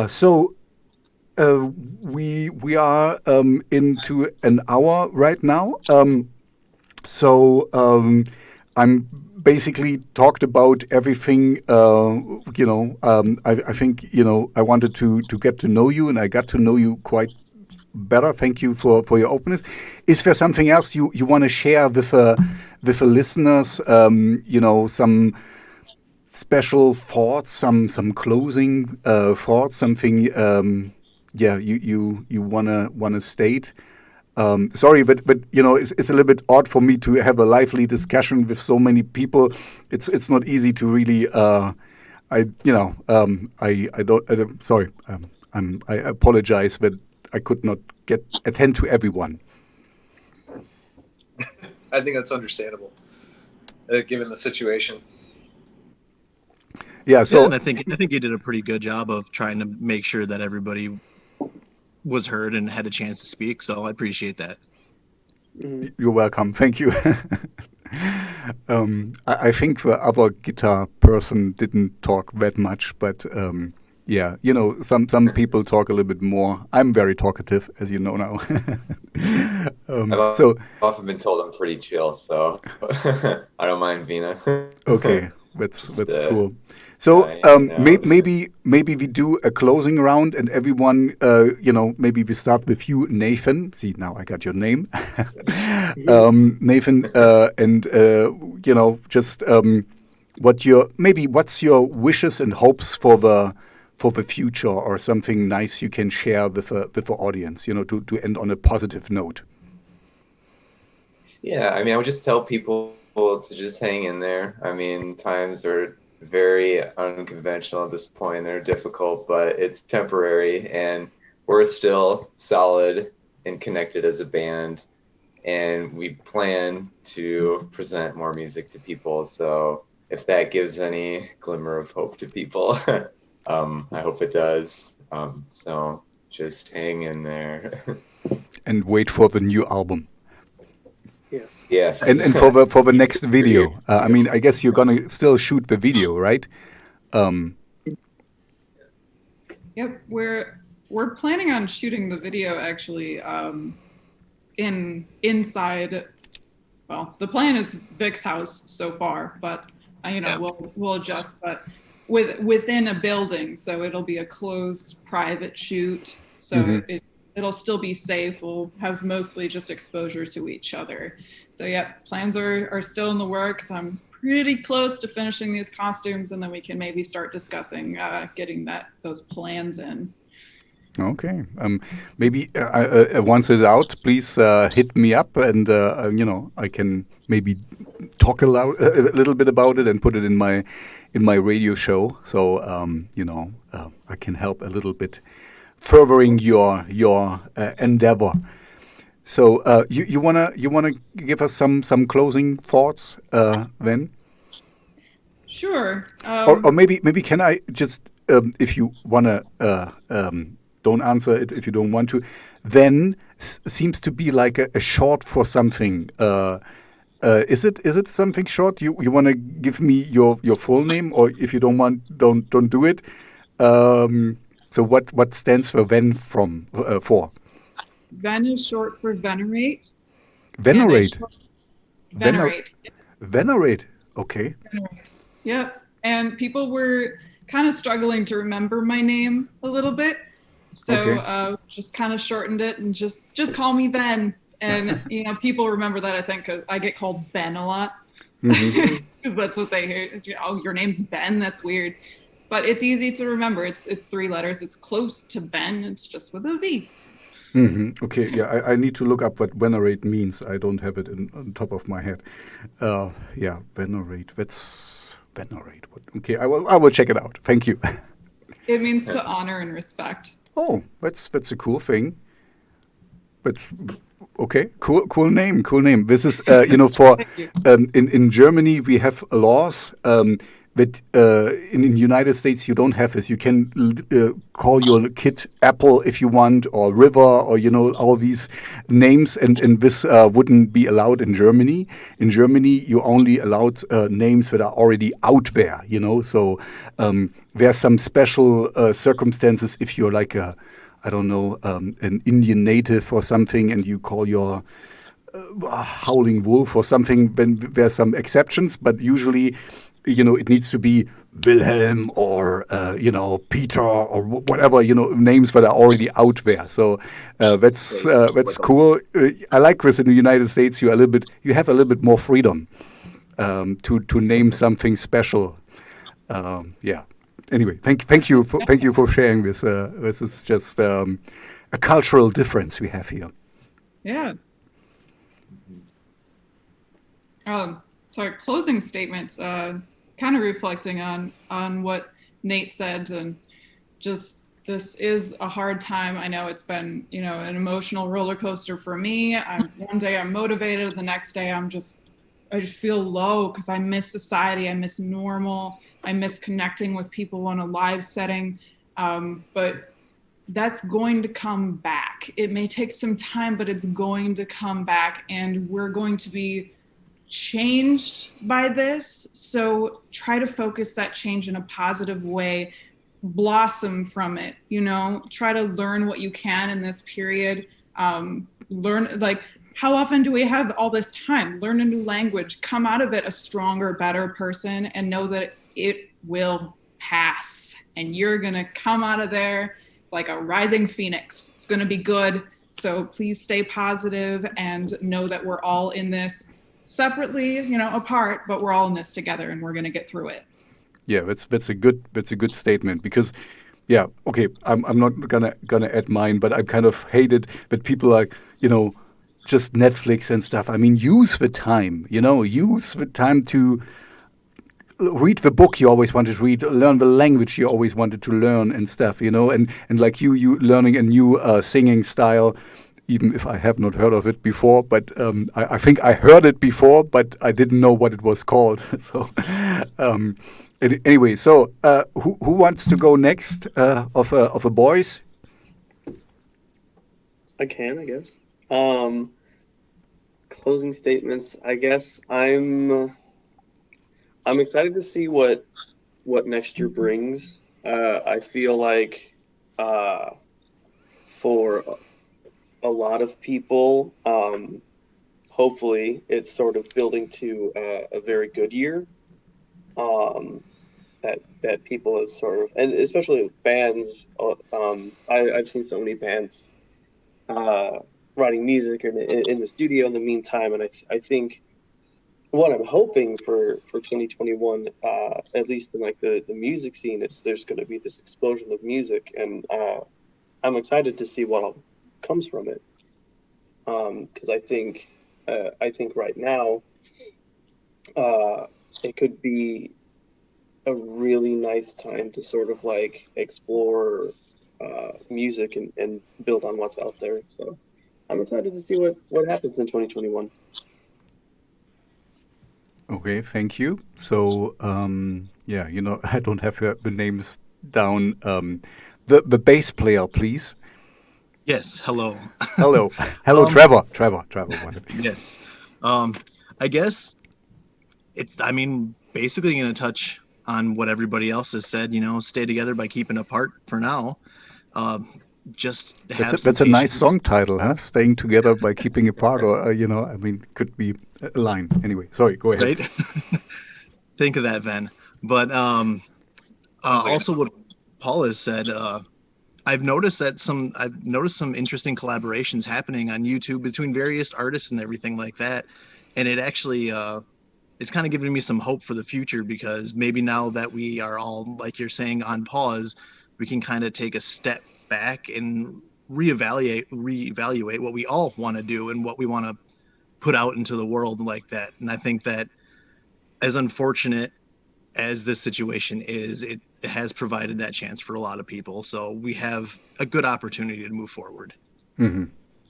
So we are into an hour right now. I'm basically talked about everything. I think I wanted to get to know you, and I got to know you quite better. Thank you for your openness. Is there something else you want to share with the listeners? Some special thoughts, some closing thoughts, something you wanna state. Sorry, but it's a little bit odd for me to have a lively discussion with so many people. It's not easy to really. Sorry, I apologize that I could not attend to everyone. I think that's understandable, given the situation. Yeah. So and I think you did a pretty good job of trying to make sure that everybody was heard and had a chance to speak, so I appreciate that. You're welcome. Thank you. I think the other guitar person didn't talk that much, but some people talk a little bit more. I'm very talkative, as you know now. I've often been told I'm pretty chill, so I don't mind Vina. Okay, that's cool. So maybe we do a closing round, and everyone, maybe we start with you, Nathan. See, now I got your name, Nathan, and just what's your wishes and hopes for the future, or something nice you can share with the audience, to end on a positive note. Yeah, I mean, I would just tell people to just hang in there. I mean, times are very unconventional at this point. They're difficult, but it's temporary, and we're still solid and connected as a band, and we plan to present more music to people. So if that gives any glimmer of hope to people, I hope it does. So just hang in there. And wait for the new album. Yes. And for the next video. I mean, I guess you're gonna still shoot the video, right? Yep, we're planning on shooting the video actually inside. Well, the plan is Vic's house so far, but we'll adjust. But within a building, so it'll be a closed private shoot. So it'll still be safe. We'll have mostly just exposure to each other. So yeah, plans are still in the works. I'm pretty close to finishing these costumes, and then we can maybe start discussing getting those plans in. Okay. Maybe once it's out, please hit me up, and I can maybe talk a little bit about it and put it in my radio show. So I can help a little bit furthering your endeavor. So you wanna give us some closing thoughts, then? Sure. Or maybe can I just if you wanna don't answer it if you don't want to. Then seems to be like a short for something. Is it something short? You wanna give me your full name, or if you don't want, don't do it. So what stands for Ven for? Ven is short for Venerate. Venerate. Venerate. Venerate. Okay. Venerate. Yep. And people were kind of struggling to remember my name a little bit, so just kind of shortened it and just call me Ben. And people remember that, I think, because I get called Ben a lot, because that's what they hear. Oh, your name's Ben? That's weird. But it's easy to remember. It's 3 letters. It's close to Ben. It's just with a V. Okay, yeah, I need to look up what venerate means. I don't have it on top of my head. Yeah, venerate. That's venerate. Okay, I will check it out. Thank you. It means to honor and respect. Oh, that's a cool thing. But okay, cool name. This is for in Germany we have laws that in the United States you don't have this. You can call your kid Apple if you want, or River, or all these names, and this wouldn't be allowed in Germany. In Germany, you only allowed names that are already out there. So there are some special circumstances if you're like an Indian native or something, and you call your howling wolf or something. Then there's some exceptions, but usually, it needs to be Wilhelm or Peter or whatever, names that are already out there. So that's cool. I like this in the United States. You have a little bit more freedom to name something special. Yeah. Anyway, thank you for sharing this. This is just a cultural difference we have here. Yeah. Sorry, closing statements. Kind of reflecting on what Nate said, and just this is a hard time. I know it's been an emotional roller coaster for me. One day I'm motivated, the next day I just feel low because I miss society, I miss normal, I miss connecting with people in a live setting. But that's going to come back. It may take some time, but it's going to come back, and we're going to be changed by this. So try to focus that change in a positive way, blossom from it, try to learn what you can in this period. Learn, like, how often do we have all this time? Learn a new language, come out of it a stronger, better person, and know that it will pass, and you're gonna come out of there like a rising phoenix. It's gonna be good. So please stay positive and know that we're all in this separately, apart, but we're all in this together, and we're going to get through it. Yeah, that's a good statement, because, yeah, okay, I'm not gonna add mine, but I kind of hate it that people are, just Netflix and stuff. I mean, use the time, use the time to read the book you always wanted to read, learn the language you always wanted to learn and stuff, and like you learning a new singing style. Even if I have not heard of it before, but I think I heard it before, but I didn't know what it was called. So, anyway, so who wants to go next of a boys? I can, I guess. Closing statements. I guess I'm excited to see what next year brings. I feel like for a lot of people. Hopefully, it's sort of building to a very good year. That people have sort of, and especially bands. I've seen so many bands writing music in the studio in the meantime, and I think what I'm hoping for 2021, at least in like the music scene, is there's going to be this explosion of music, and I'm excited to see what all comes from it. Because I think right now it could be a really nice time to sort of like explore music and build on what's out there. So I'm excited to see what happens in 2021. Okay, thank you. So, yeah, I don't have the names down. The bass player, please. Yes, hello. Hello, hello, Trevor. Trevor. Was it? Yes. I guess basically going to touch on what everybody else has said, stay together by keeping apart for now. Just have That's a nice song title, huh? Staying together by keeping apart, or could be a line. Anyway, sorry, go ahead. Right? Think of that, Ven. But also what Paul has said, I've noticed some interesting collaborations happening on YouTube between various artists and everything like that. And it actually it's kind of giving me some hope for the future, because maybe now that we are all, like you're saying, on pause, we can kind of take a step back and reevaluate what we all want to do and what we want to put out into the world like that. And I think that, as unfortunate as this situation is, it has provided that chance for a lot of people. So we have a good opportunity to move forward. Mm-hmm.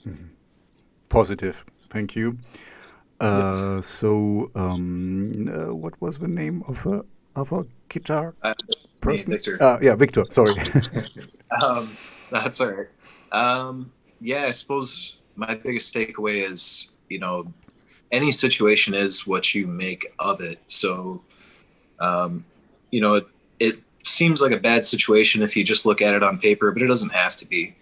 Mm-hmm. Positive. Thank you. So, what was the name of a guitar person? Victor. Yeah, Victor. Sorry. That's all right. Yeah, I suppose my biggest takeaway is, any situation is what you make of it. So, it seems like a bad situation if you just look at it on paper, but it doesn't have to be.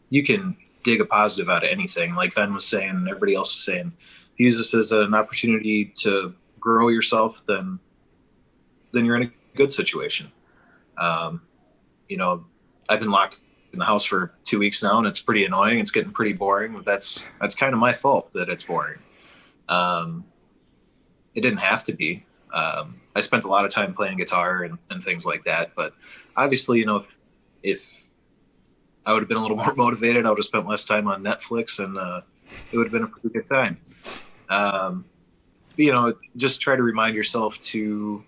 You can dig a positive out of anything. Like Ven was saying, and everybody else was saying, use this as an opportunity to grow yourself, then you're in a good situation. I've been locked in the house for 2 weeks now, and it's pretty annoying. It's getting pretty boring. But that's kind of my fault that it's boring. It didn't have to be. I spent a lot of time playing guitar and things like that. But obviously, if I would have been a little more motivated, I would have spent less time on Netflix, and it would have been a pretty good time. Just try to remind yourself to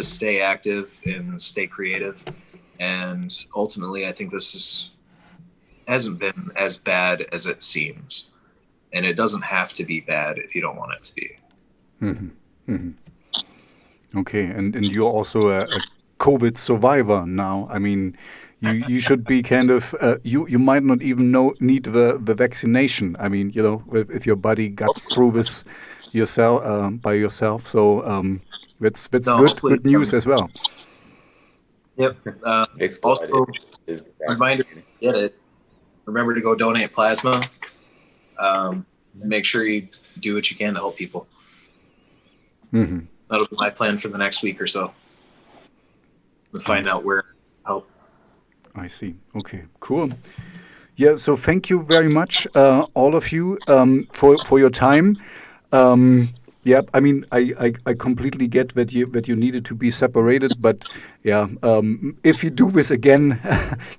stay active and stay creative. And ultimately, I think this hasn't been as bad as it seems. And it doesn't have to be bad if you don't want it to be. Mm-hmm. Mm-hmm. Okay, and you're also a COVID survivor now. I mean, you should be kind of you might not even need the vaccination. I mean, if your body got through this by yourself, so that's good news as well. Yep. Also, reminder, get it. Remember to go donate plasma. Make sure you do what you can to help people. Mm-hmm. That'll be my plan for the next week or so. We'll find out where to help. I see. Okay, cool. Yeah, so thank you very much, all of you, for your time. Yeah, I mean, I completely get that you needed to be separated, but yeah, if you do this again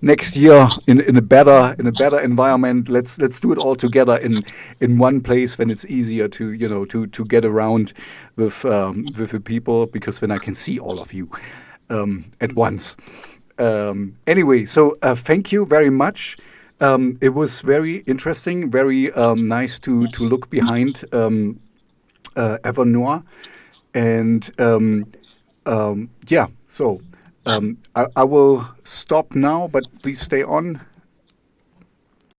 next year in a better environment, let's do it all together in one place. Then it's easier to get around with the people, because then I can see all of you at once. Anyway, so thank you very much. It was very interesting, very nice to look behind Evernoir, and yeah. So I will stop now, but please stay on,